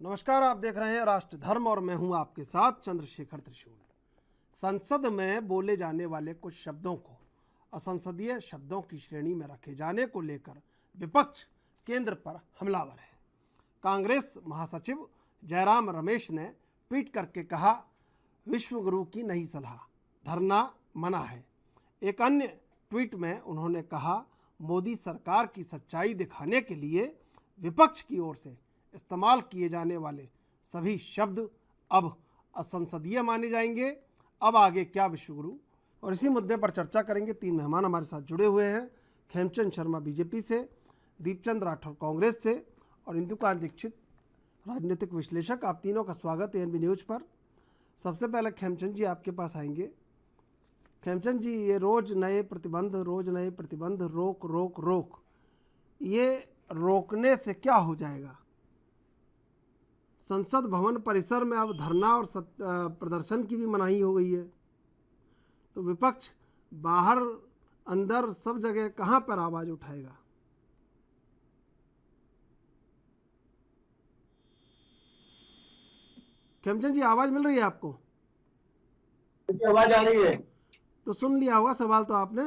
नमस्कार, आप देख रहे हैं राष्ट्र धर्म और मैं हूं आपके साथ चंद्रशेखर त्रिशूल। संसद में बोले जाने वाले कुछ शब्दों को असंसदीय शब्दों की श्रेणी में रखे जाने को लेकर विपक्ष केंद्र पर हमलावर है। कांग्रेस महासचिव जयराम रमेश ने ट्वीट करके कहा, विश्व गुरु की नई सलाह, धरना मना है। एक अन्य ट्वीट में उन्होंने कहा, मोदी सरकार की सच्चाई दिखाने के लिए विपक्ष की ओर से इस्तेमाल किए जाने वाले सभी शब्द अब असंसदीय माने जाएंगे। अब आगे क्या विश्वगुरु। और इसी मुद्दे पर चर्चा करेंगे। तीन मेहमान हमारे साथ जुड़े हुए हैं। खेमचंद शर्मा बीजेपी से, दीपचंद राठौर कांग्रेस से और इंदुकांत दीक्षित राजनीतिक विश्लेषक। आप तीनों का स्वागत है एनबी न्यूज़ पर। सबसे पहले खेमचंद जी आपके पास आएंगे। खेमचंद जी, ये रोज़ नए प्रतिबंध, रोक रोक रोक, ये रोकने से क्या हो जाएगा? संसद भवन परिसर में अब धरना और प्रदर्शन की भी मनाही हो गई है, तो विपक्ष बाहर अंदर सब जगह कहां पर आवाज उठाएगा? खेमचंद जी, आवाज मिल रही है आपको? आवाज आ रही है तो सुन लिया होगा सवाल तो आपने।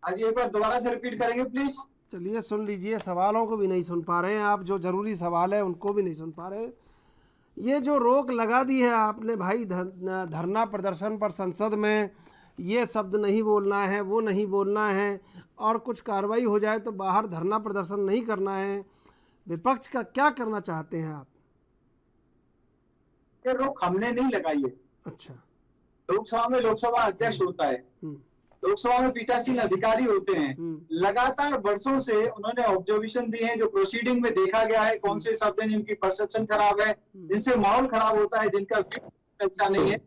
आज एक बार दोबारा से रिपीट करेंगे प्लीज। चलिए सुन लीजिए। सवालों को भी नहीं सुन पा रहे हैं आप, जो जरूरी सवाल है उनको भी नहीं सुन पा रहे हैं। ये जो रोक लगा दी है आपने भाई धरना प्रदर्शन पर संसद में, ये शब्द नहीं बोलना है, वो नहीं बोलना है, और कुछ कार्रवाई हो जाए तो बाहर धरना प्रदर्शन नहीं करना है, विपक्ष का क्या करना चाहते हैं आप? ये रोक हमने नहीं लगाई है। अच्छा। लोकसभा में लोकसभा अध्यक्ष होता है, लोकसभा में पीठासीन अधिकारी होते हैं। लगातार वर्षों से उन्होंने ऑब्जर्वेशन दिए हैं, जो प्रोसीडिंग में देखा गया है, कौन से शब्द हैं जिनकी परसेप्शन खराब है, जिनसे माहौल खराब होता है, जिनका अच्छा नहीं है,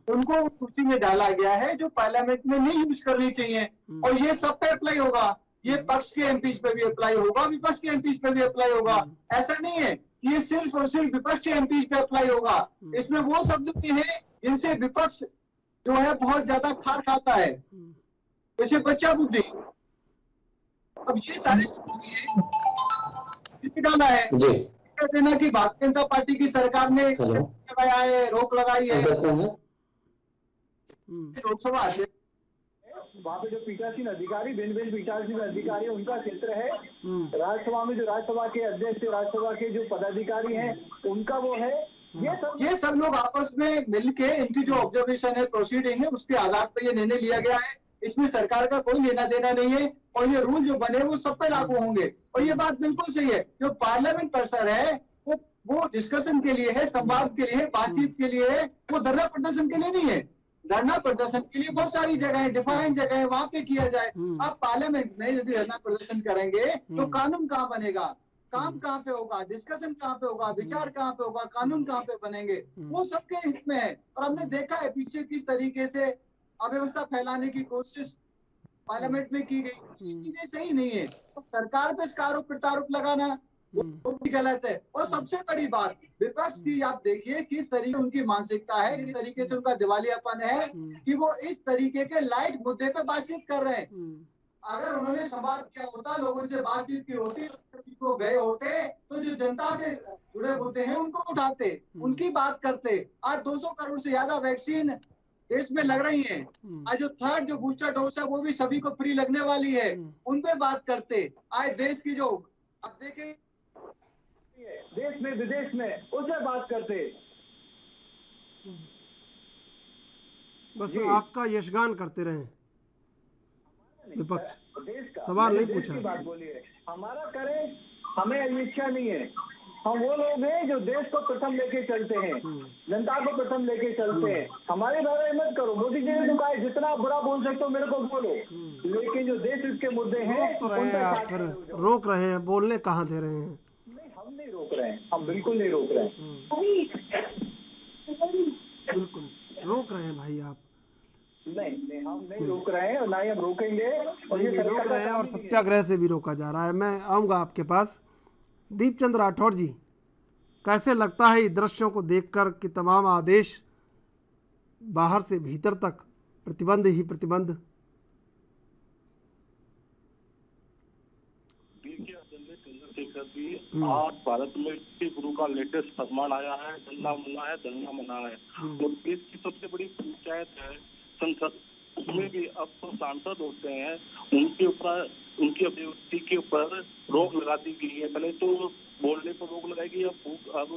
उनको उस सूची में डाला गया है जो पार्लियामेंट में नहीं यूज करनी चाहिए। और ये सब पे अप्लाई होगा। ये पक्ष के एमपीज पे भी अप्लाई होगा, विपक्ष के एमपीज पे भी अप्लाई होगा। ऐसा नहीं है ये सिर्फ और सिर्फ विपक्ष के एमपीज पे अप्लाई होगा। इसमें वो शब्द भी है जिनसे विपक्ष जो है बहुत ज्यादा खार खाता है, जैसे बच्चा बुद्धि। अब ये सारे डाला है देना कि भारतीय जनता पार्टी की सरकार ने लगाया है, रोक लगाई है। लोकसभा अध्यक्ष वहाँ पे जो पीठासीन अधिकारी, भिन्न पीठासीन अधिकारी, उनका क्षेत्र है। राज्यसभा में जो राज्यसभा के अध्यक्ष, राज्यसभा के जो पदाधिकारी हैं, उनका वो है। ये सब लोग आपस में मिलके इनकी जो ऑब्जर्वेशन है, प्रोसीडिंग है, उसके आधार पर ये निर्णय लिया गया है। इसमें सरकार का कोई लेना देना नहीं है और ये रूल जो बने वो सब पे लागू होंगे। और ये बात बिल्कुल सही है, जो पार्लियामेंट परिसर है वो डिस्कशन के लिए है, संवाद के लिए, बातचीत के लिए है, वो धरना प्रदर्शन के लिए नहीं है। धरना प्रदर्शन के लिए बहुत सारी जगह है, डिफाइन जगह है, वहां पे किया जाए। आप पार्लियामेंट में यदि धरना प्रदर्शन करेंगे तो कानून कहाँ बनेगा, काम कहाँ पे होगा, डिस्कशन कहाँ पे होगा, विचार कहाँ पे होगा, कानून कहाँ पे बनेंगे? वो सबके हित में है। और हमने देखा है पीछे किस तरीके से अव्यवस्था फैलाने की कोशिश पार्लियामेंट में की गई, सीधे सही नहीं है। तो सरकार पे इसका आरोप प्रत्यारोप लगाना वो भी गलत है। और सबसे बड़ी बात विपक्ष की, आप देखिए किस तरीके उनकी मानसिकता है, किस तरीके से उनका दिवालियापन है कि वो इस तरीके के लाइट मुद्दे पे बातचीत कर रहे हैं। अगर उन्होंने संवाद किया होता, लोगों से बातचीत की होती, तो गए होते, तो जो जनता से जुड़े मुद्दे हैं उनको उठाते, उनकी बात करते। आज 200 करोड़ से ज्यादा वैक्सीन देश में लग रही है। आज जो थर्ड जो बूस्टर डोज है वो भी सभी को फ्री लगने वाली है, उन पे बात करते। आज देश की जो अब देखें देश में विदेश में उससे बात करते। बस आपका यशगान करते रहे विपक्ष, सवाल नहीं पूछा। बात बोलिए, हमारा करें, हमें इच्छा नहीं है। हम वो लोग हैं जो देश को प्रथम लेके चलते हैं, जनता को प्रथम लेके चलते हैं। हमारे बारे में मत करो। मोदी जी ने तो कहा जितना बुरा बोल सकते हो मेरे को बोलो, लेकिन जो देश इसके मुद्दे हैं रोक तो रहे हैं आप, फिर रोक रहे हैं, बोलने कहाँ दे रहे हैं? नहीं, हम नहीं रोक रहे हैं, हम बिल्कुल नहीं रोक रहे हैं। बिल्कुल रोक रहे हैं भाई आप। नहीं, हम नहीं रोक रहे हैं और ना ही हम रोकेंगे। और नहीं रोक रहे हैं और सत्याग्रह से भी रोका जा रहा है। मैं आऊँगा आपके पास। दीपचंद राठौर जी, कैसे लगता है इस दृश्यों को देखकर कि तमाम आदेश बाहर से भीतर तक प्रतिबंध ही प्रतिबंध? देखिए, चंद्रशेखर चंद्रशेखर जी, आज भारत में गुरु का लेटेस्ट फरमान आया है, धरना मना है, धरना मना है। तो देश की सबसे बड़ी पंचायत है संसद, उसमें भी अब तो सांसद होते हैं, उनके ऊपर, उनकी अभिव्यक्ति के ऊपर रोक लगा दी गई है। पहले तो बोलने पर रोक लगाएगी, अब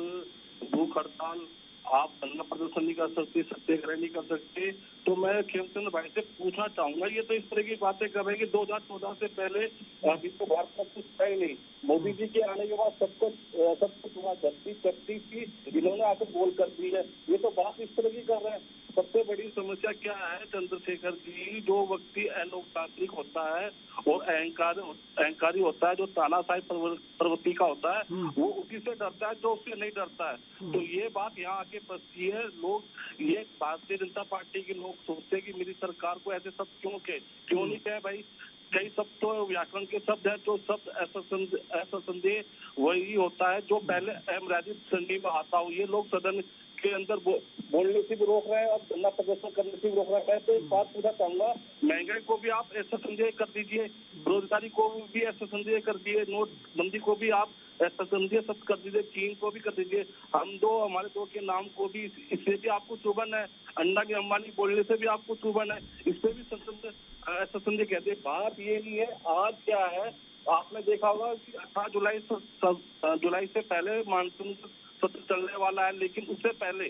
भूख हड़ताल, आप धरना प्रदर्शन नहीं कर सकते, सत्याग्रह नहीं कर सकते। तो मैं खेमचंद भाई से पूछना चाहूंगा, ये तो इस तरह की बातें कर रहे हैं कि 2014 से पहले अभी तो भारत में कुछ है ही नहीं, मोदी जी के आने के बाद सब कुछ हुआ, धरती चलती थी, इन्होंने आकर बोल कर दी है। ये तो बात इस तरह की कर रहे हैं। सबसे बड़ी समस्या क्या है चंद्रशेखर जी, जो व्यक्ति अलोकतांत्रिक होता है और अहंकारी होता है, जो तानाशाही प्रवृत्ति का होता है, वो उसी से डरता है जो उससे नहीं डरता है। तो ये बात यहाँ आके फंसती है। लोग, ये भारतीय जनता पार्टी के लोग सोचते हैं कि मेरी सरकार को ऐसे शब्द क्यों नहीं कहे भाई। कई शब्द तो व्याकरण के शब्द है, जो शब्द ऐसा संदेह वही होता है जो पहले अमराजी संधि में आता हो। ये लोग सदन के अंदर बोलने से भी रोक रहे हैं और धरना प्रदर्शन करने से भी रोक रहे हैं। तो एक बात पूछना चाहूंगा, महंगाई को भी आप ऐसा संदेह कर दीजिए, बेरोजगारी को भी ऐसा संदेह कर दिए, नोटबंदी को भी आप ऐसा संदेह सब कर दीजिए, चीन को भी कर दीजिए। हमारे दो के नाम को भी, इससे भी आपको चुभन है, अंडा के अंबानी बोलने से भी आपको चुभन है, इससे भी ऐसा संदेह कहते हैं। बात ये नहीं है, आज क्या है, आपने देखा होगा कि 18 जुलाई से पहले मानसून सत्र चलने वाला है, लेकिन उससे पहले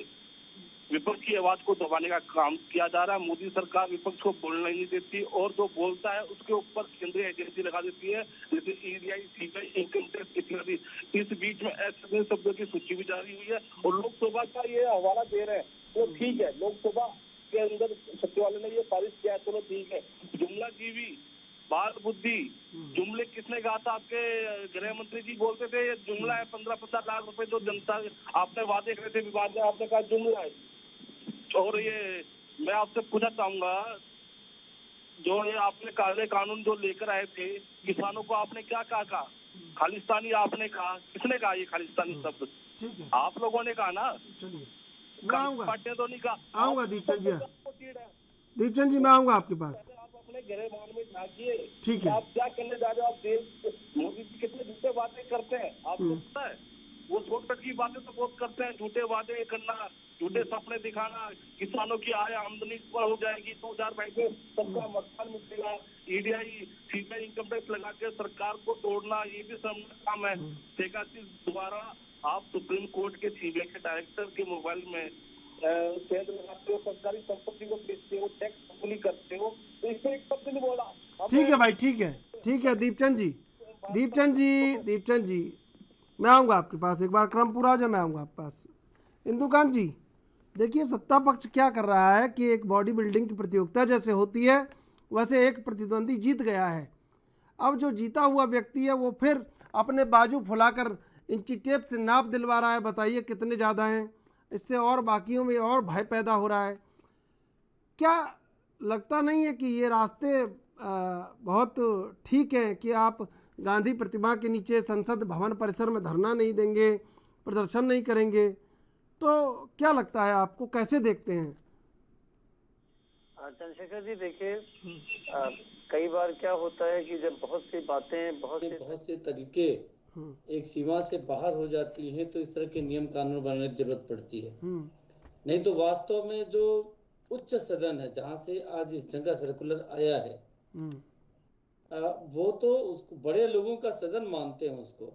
विपक्ष की आवाज को दबाने का काम किया जा रहा है। मोदी सरकार विपक्ष को बोलना ही नहीं देती और जो बोलता है उसके ऊपर केंद्रीय एजेंसी लगा देती है, जैसे ईडीआई, सीबीआई, इनकम टैक्स इत्यादि। इस बीच में ऐसे शब्दों की सूची भी जारी हुई है और लोकसभा का ये हवाला दे रहे हैं। तो ठीक है, लोकसभा के अंदर सचिवालय ने ये पारित किया है, चलो ठीक है। जुमला जीवी, बाल बुद्धि, जुमले किसने कहा था? आपके गृह मंत्री जी बोलते थे ये जुमला है, 15-15 लाख रुपए जो जनता आपने वादे करे थे विवाद में, आपने कहा जुमला है। और ये मैं आपसे पूछना चाहूंगा, जो ये आपने काले कानून जो लेकर आए थे, किसानों को आपने क्या कहा? खालिस्तानी आपने कहा, किसने कहा ये खालिस्तानी शब्द? ठीक है, आप लोगों ने कहा ना। चलिए मैं आऊंगा, पार्टियां तो नहीं कहा। आऊंगा दीपचंद जी, दीपचंद जी मैं आऊंगा आपके पास। आप अपने गृह भवन में जाइए, ठीक है, आप क्या करने जा रहे हो? आप देश, मोदी जी कितने झूठे बातें करते हैं आपको पता है? वो छोट की बातें तो बहुत करते हैं, झूठे वादे करना, झूठे सपने दिखाना, किसानों की आय आमदनी पर हो जाएगी, 2022 में सबका मकान मिलेगा, ईडीआई, सीबीआई, इनकम टैक्स लगा के सरकार को तोड़ना, ये भी सब काम है। शेखावत द्वारा आप सुप्रीम कोर्ट के सीबीआई के डायरेक्टर के मोबाइल में केंद्र लगाते हो, सरकारी संपत्ति को बेचते हो, टैक्स वसूली करते हो, तो इससे एक शब्द नहीं बोला। ठीक है भाई, ठीक है, ठीक है दीपचंद जी, दीपचंद जी मैं आऊँगा आपके पास, एक बार क्रम पूरा हो जाए मैं आऊँगा आपके पास। इंदुकांत जी देखिए, सत्ता पक्ष क्या कर रहा है कि एक बॉडी बिल्डिंग की प्रतियोगिता जैसे होती है वैसे एक प्रतिद्वंदी जीत गया है। अब जो जीता हुआ व्यक्ति है वो फिर अपने बाजू फुलाकर इंची टेप से नाप दिलवा रहा है, बताइए कितने ज़्यादा हैं। इससे और बाकियों में और भय पैदा हो रहा है। क्या लगता नहीं है कि ये रास्ते बहुत ठीक हैं कि आप गांधी प्रतिमा के नीचे संसद भवन परिसर में धरना नहीं देंगे, प्रदर्शन नहीं करेंगे, तो क्या लगता है आपको, कैसे देखते हैं? चंद्रशेखर जी देखिए, कई बार क्या होता है कि जब बहुत सी बातें, बहुत से तरीके एक सीमा से बाहर हो जाती हैं तो इस तरह के नियम कानून बनाने की जरूरत पड़ती है। नहीं तो वास्तव में जो उच्च सदन है जहाँ से आज इस ढंग का सर्कुलर आया है, वो तो उसको बड़े लोगों का सदन मानते हैं उसको,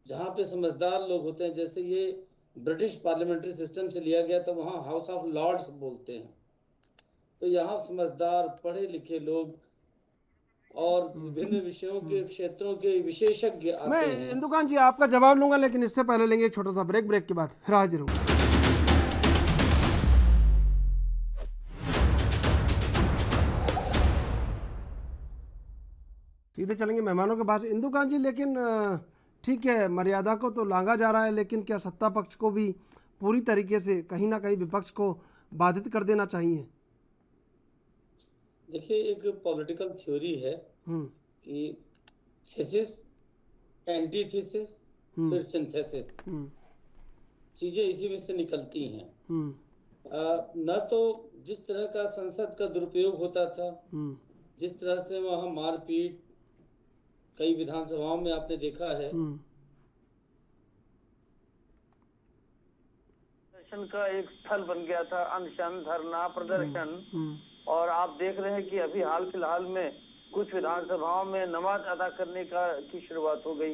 जहाँ पे समझदार लोग होते हैं। जैसे ये ब्रिटिश पार्लियामेंट्री सिस्टम से लिया गया था, वहाँ हाउस ऑफ लॉर्ड्स बोलते हैं। तो यहाँ समझदार पढ़े लिखे लोग और विभिन्न विषयों के क्षेत्रों के विशेषज्ञ आते मैं हैं। इंदुकांत जी आपका जवाब लूंगा, लेकिन इससे पहले लेंगे एक छोटा सा ब्रेक के बाद फिर हाजिर हूँ। सीधे चलेंगे मेहमानों के पास। इंदुकांत जी, लेकिन ठीक है, मर्यादा को तो लांघा जा रहा है, लेकिन क्या सत्ता पक्ष को भी पूरी तरीके से कहीं ना कहीं विपक्ष को बाधित कर देना चाहिए? देखिए, एक पॉलिटिकल थ्योरी है कि थीसिस, एंटीथीसिस, फिर सिंथेसिस, चीजें इसी में से निकलती हैं। न तो जिस तरह का संसद का दुरुपयोग होता था, जिस तरह से वहाँ मारपीट कई विधानसभाओं में आपने देखा है, प्रदर्शन का एक स्थल बन गया था, अनशन, धरना, प्रदर्शन। और आप देख रहे हैं कि अभी हाल फिलहाल में कुछ विधानसभाओं में नमाज अदा करने की शुरुआत हो गई।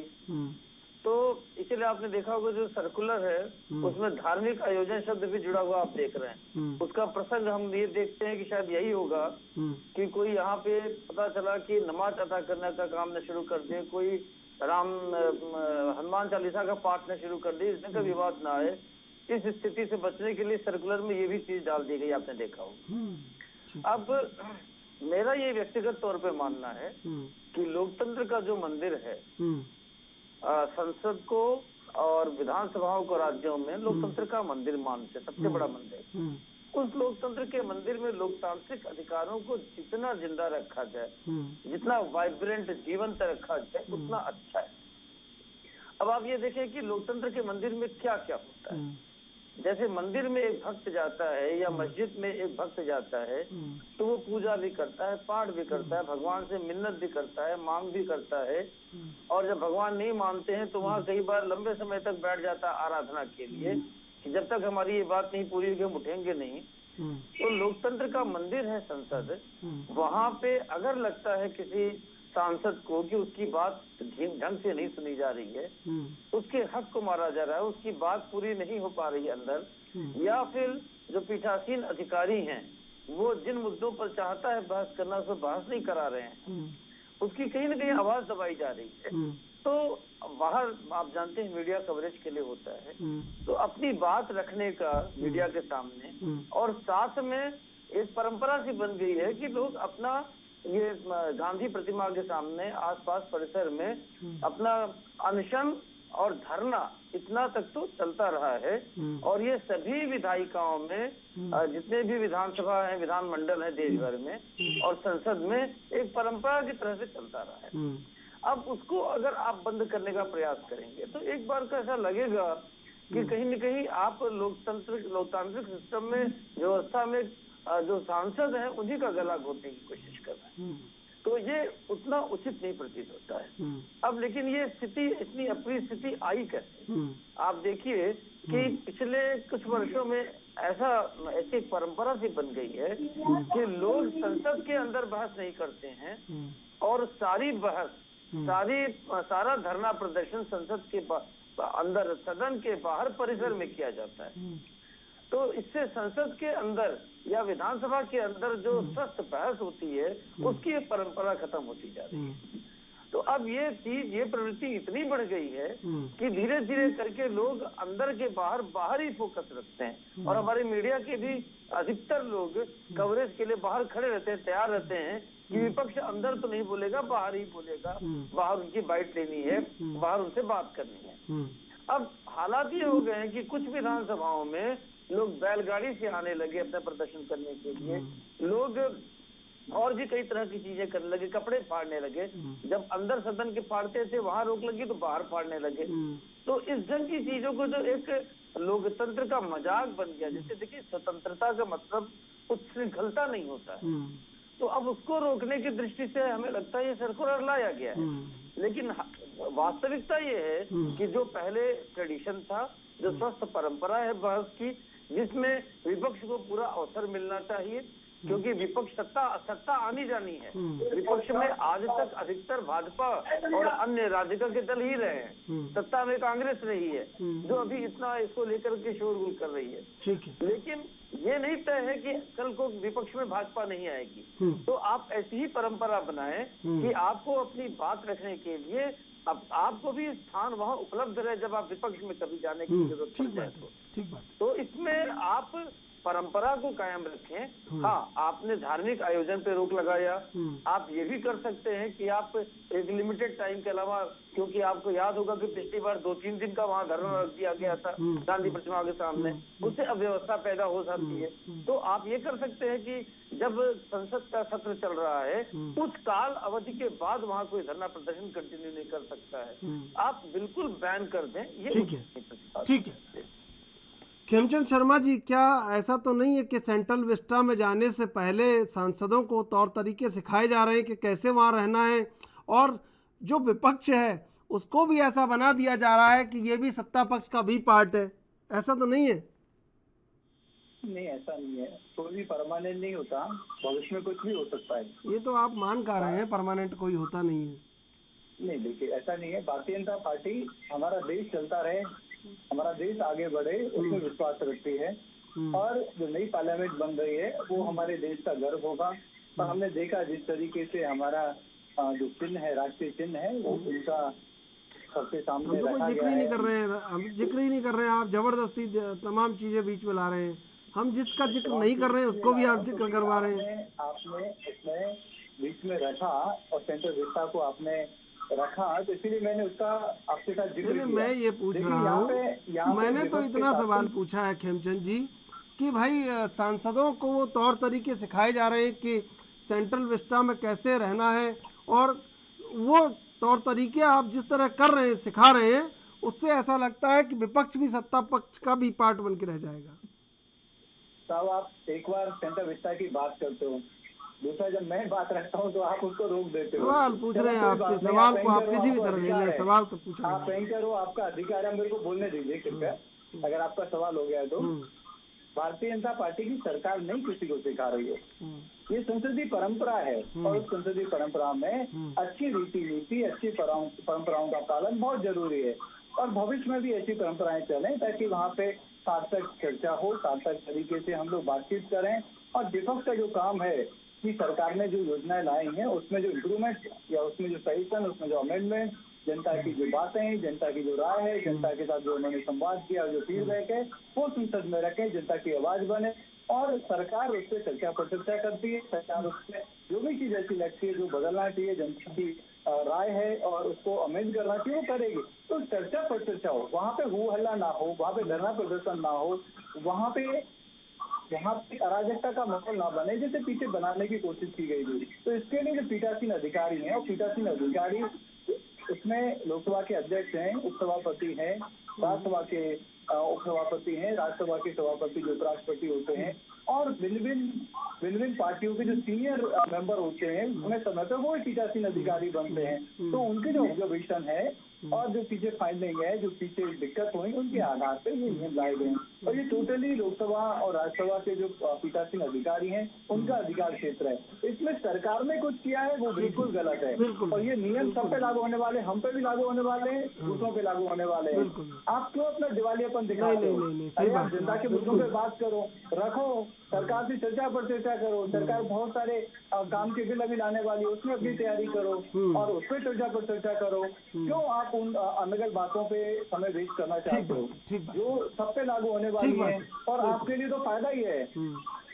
तो इसलिए आपने देखा होगा जो सर्कुलर है उसमें धार्मिक आयोजन शब्द भी जुड़ा हुआ आप देख रहे हैं। उसका प्रसंग हम ये देखते हैं कि शायद यही होगा कि कोई यहाँ पे पता चला कि नमाज अदा करने का काम न शुरू कर दे, कोई हनुमान चालीसा का पाठ न शुरू कर दे, इसमें का विवाद ना आए। इस स्थिति से बचने के लिए सर्कुलर में ये भी चीज डाल दी गई, आपने देखा होगा। अब मेरा ये व्यक्तिगत तौर पे मानना है कि लोकतंत्र का जो मंदिर है, संसद को और विधानसभाओं को राज्यों में लोकतंत्र का मंदिर मानते, सबसे बड़ा मंदिर, उस लोकतंत्र के मंदिर में लोकतांत्रिक अधिकारों को जितना जिंदा रखा जाए, जितना वाइब्रेंट जीवंत रखा जाए, उतना अच्छा है। अब आप ये देखें कि लोकतंत्र के मंदिर में क्या क्या होता है। जैसे मंदिर में एक भक्त जाता है या मस्जिद में एक भक्त जाता है तो वो पूजा भी करता है, पाठ भी करता है, भगवान से मिन्नत भी करता है, मांग भी करता है। और जब भगवान नहीं मानते हैं तो वहाँ कई बार लंबे समय तक बैठ जाता है आराधना के लिए कि जब तक हमारी ये बात नहीं पूरी होगी हम उठेंगे नहीं। तो लोकतंत्र का मंदिर है संसद, वहाँ पे अगर लगता है किसी सांसद को कि उसकी बात ढंग से नहीं सुनी जा रही है, उसके हक को मारा जा रहा है, उसकी बात पूरी नहीं हो पा रही है अंदर, या फिर जो पीठासीन अधिकारी हैं वो जिन मुद्दों पर चाहता है बहस करना उसको बहस नहीं करा रहे हैं, उसकी कहीं ना कहीं आवाज दबाई जा रही है। तो बाहर आप जानते हैं मीडिया कवरेज के लिए होता है, तो अपनी बात रखने का मीडिया के सामने, और साथ में एक परंपरा सी बन गई है कि लोग अपना ये गांधी प्रतिमा के सामने आसपास परिसर में अपना अनशन और धरना इतना तक तो चलता रहा है। और ये सभी विधायिकाओं में जितने भी विधानसभा है, विधानमंडल है देश भर में और संसद में एक परंपरा की तरह से चलता रहा है। अब उसको अगर आप बंद करने का प्रयास करेंगे तो एक बार को ऐसा लगेगा कि कहीं न कहीं आप लोकतांत्रिक सिस्टम में, व्यवस्था में जो सांसद हैं उन्हीं का गला घोटने की कोशिश कर रहे हैं। तो ये उतना उचित नहीं प्रतीत होता है। अब लेकिन ये स्थिति, इतनी अप्रिय स्थिति आई कैसे? आप देखिए कि पिछले कुछ वर्षों में ऐसी एक परंपरा सी बन गई है कि लोग संसद के अंदर बहस नहीं करते हैं और सारी बहस, सारा धरना प्रदर्शन संसद के अंदर, सदन के बाहर परिसर में किया जाता है। तो इससे संसद के अंदर या विधानसभा के अंदर जो स्वस्थ बहस होती है उसकी एक परंपरा खत्म होती जा रही है। तो अब ये प्रवृत्ति इतनी बढ़ गई है कि धीरे धीरे करके लोग अंदर के बाहर ही फोकस रखते हैं। और हमारे मीडिया के भी अधिकतर लोग कवरेज के लिए बाहर खड़े रहते हैं, तैयार रहते हैं कि विपक्ष अंदर तो नहीं बोलेगा, बाहर ही बोलेगा, बाहर उनकी बाइट लेनी है, बाहर उनसे बात करनी है। अब हालात ये हो गए हैं कि कुछ विधानसभाओं में लोग बैलगाड़ी से आने लगे अपना प्रदर्शन करने के लिए, लोग और भी कई तरह की चीजें करने लगे, कपड़े फाड़ने लगे। जब अंदर सदन के फाड़ते थे वहां रोक लगी तो बाहर फाड़ने लगे। तो इस ढंग की चीजों को जो एक लोकतंत्र का मजाक बन गया, जैसे देखिए स्वतंत्रता का मतलब उच्छृंखलता नहीं होता है, तो अब उसको रोकने की दृष्टि से हमें लगता है ये सर्कुलर लाया गया है। लेकिन वास्तविकता ये है कि जो पहले ट्रेडिशन था, जो स्वस्थ परंपरा है बहस की, जिसमें विपक्ष को पूरा अवसर मिलना चाहिए, क्योंकि विपक्ष सत्ता आनी जानी है। विपक्ष में आज तक अधिकतर भाजपा और अन्य राजनीतिक के दल ही रहे हैं, सत्ता में कांग्रेस रही है जो अभी इतना इसको लेकर के शोरगुल कर रही है। ठीक है, लेकिन ये नहीं तय है कि कल को विपक्ष में भाजपा नहीं आएगी। तो आप ऐसी ही परंपरा बनाएं कि आपको अपनी बात रखने के लिए अब आपको भी स्थान वहाँ उपलब्ध रहे जब आप विपक्ष में कभी जाने की जरूरत पड़ जाए। ठीक बात। तो इसमें आप परंपरा को कायम रखें। हाँ, आपने धार्मिक आयोजन पे रोक लगाया, आप ये भी कर सकते हैं कि आप एक लिमिटेड टाइम के अलावा, क्योंकि आपको याद होगा कि पिछली बार 2-3 दिन का वहाँ धरना रख दिया गया था गांधी प्रतिमा के सामने, उससे अव्यवस्था पैदा हो सकती है। तो आप ये कर सकते हैं कि जब संसद का सत्र चल रहा है उस काल अवधि के बाद वहाँ कोई धरना प्रदर्शन कंटिन्यू नहीं कर सकता है, आप बिल्कुल बैन कर दें। ये ठीक है। खेमचंद शर्मा जी, क्या ऐसा तो नहीं है कि सेंट्रल विस्टा में जाने से पहले सांसदों को तौर तरीके सिखाए जा रहे हैं कि कैसे वहाँ रहना है, और जो विपक्ष है उसको भी ऐसा बना दिया जा रहा है कि ये भी सत्ता पक्ष का भी पार्ट है? ऐसा तो नहीं है? नहीं, ऐसा नहीं है, कोई भी परमानेंट नहीं होता, भविष्य में कुछ भी हो सकता है। ये तो आप मान कर रहे हैं परमानेंट कोई होता नहीं है। नहीं, देखिए ऐसा नहीं है, भारतीय जनता पार्टी हमारा देश चलता रहे, हमारा देश आगे बढ़े, उसमें विश्वास रखती है। और जो नई पार्लियामेंट बन रही है वो हमारे देश का गर्व होगा। और हमने देखा जिस तरीके से हमारा जो चिन्ह है, राष्ट्रीय चिन्ह है, वो उनका सबसे हम सामने तो कोई रखा जिक्र गया ही नहीं है। कर रहे हैं, हम जिक्र ही नहीं कर रहे हैं, आप जबरदस्ती तमाम चीजें बीच में ला रहे हैं। हम जिसका जिक्र नहीं कर रहे हैं उसको भी आप जिक्र करवा रहे हैं। आपने इसमें बीच में रखा और सेंटर विस्तार को आपने रखा, तो इसीलिए मैंने उसका आपके साथ जिक्र नहीं, किया। मैं ये पूछ देखिए, रहा यहाँ हूँ, पे मैंने तो विपक्ष के इतना साथ सवाल पूछा है खेमचंद जी कि भाई सांसदों को वो तौर तरीके सिखाए जा रहे हैं कि सेंट्रल विस्टा में कैसे रहना है, और वो तौर तरीके आप जिस तरह कर रहे हैं, सिखा रहे हैं, उससे ऐसा लगता है कि विपक्ष भी सत्ता पक्ष का भी पार्ट बन के रह जाएगा। साहब, आप एक बार सेंटर विस्तार की बात करते हो, दूसरा जब मैं बात रखता हूँ तो आप उसको रोक देते हो। सवाल पूछ रहे हैं आपसे, सवाल को आप किसी भी तरह ले लें, सवाल तो पूछा आप एंकर हो, आपका अधिकार है, मेरे को बोलने दीजिए कृपया, अगर आपका सवाल हो गया तो। भारतीय जनता पार्टी की सरकार नहीं किसी को सिखा रही है, ये संसदीय परंपरा है, और उस संसदीय परंपरा में अच्छी रीति नीति, अच्छी परंपराओं का पालन बहुत जरूरी है। और भविष्य में भी ऐसी परंपराएं चलें ताकि वहाँ पे सार्थक चर्चा हो, सार्थक तरीके से हम लोग बातचीत करें। और विपक्ष का जो काम है कि सरकार ने जो योजनाएं लाई हैं उसमें जो इम्प्रूवमेंट या उसमें जो सजेशन, उसमें जो अमेंडमेंट, जनता की जो बातें, जनता की जो राय है, जनता के साथ जो उन्होंने संवाद किया, जो फीडबैक है, वो संसद में रखें, जनता की आवाज बने। और सरकार उस पर चर्चा पर चर्चा करती है, सरकार उसमें जो भी चीज ऐसी लगती है जो बदलना चाहिए, जनता की राय है और उसको अमेंड करना चाहिए, वो करेगी। तो चर्चा पर चर्चा हो, वहाँ पे हो हल्ला ना हो, वहाँ पे धरना प्रदर्शन ना हो, वहाँ पे अराजकता का माहौल ना बने जैसे पीछे बनाने की कोशिश की गई थी। तो इसके लिए जो पीठासीन अधिकारी हैं, और पीठासीन अधिकारी इसमें लोकसभा के अध्यक्ष हैं, उपसभापति हैं, राज्यसभा के उपसभापति हैं, राज्यसभा के सभापति जो उपराष्ट्रपति होते हैं, और भिन्न पार्टियों के जो सीनियर मेंबर होते हैं, उन्हें समय पर वो पीठासीन अधिकारी बनते हैं। तो उनके जो ऑब्जर्वेशन है और जो पीछे फाइंडिंग है, जो पीछे दिक्कत हुई, उनके आधार पर ये नियम लाए गए हैं। और ये टोटली लोकसभा और राज्यसभा के जो पीठासीन अधिकारी हैं उनका अधिकार क्षेत्र है। इसमें सरकार ने कुछ किया है वो बिल्कुल गलत है, और ये नियम सब पे लागू होने वाले, हम पे भी लागू होने वाले हैं, दूसरों पे लागू होने वाले हैं। आप क्यों अपना दिवालियापन दिखाते हो? अरे आप जनता के मुद्दों पे बात करो, रखो, सरकार से चर्चा पर चर्चा करो। सरकार बहुत सारे काम के बिल अभी लाने वाली है, उसमें अपनी तैयारी करो और उस पर चर्चा पर चर्चा करो। क्यों आप उन अनगढ़ बातों पे समय वेस्ट करना चाहते हो जो सब पे लागू होने वाली है? और आपके लिए तो फायदा ही है।